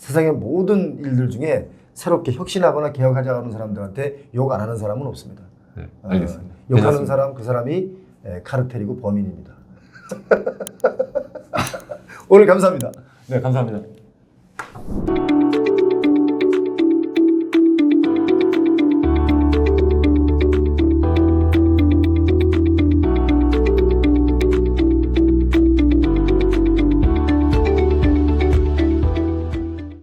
세상의 모든 일들 중에 새롭게 혁신하거나 개혁하자는 사람들한테 욕 안 하는 사람은 없습니다. 네, 알겠습니다. 욕하는 괜찮습니다. 사람 그 사람이 카르텔이고 범인입니다. 오늘 감사합니다. 네, 감사합니다.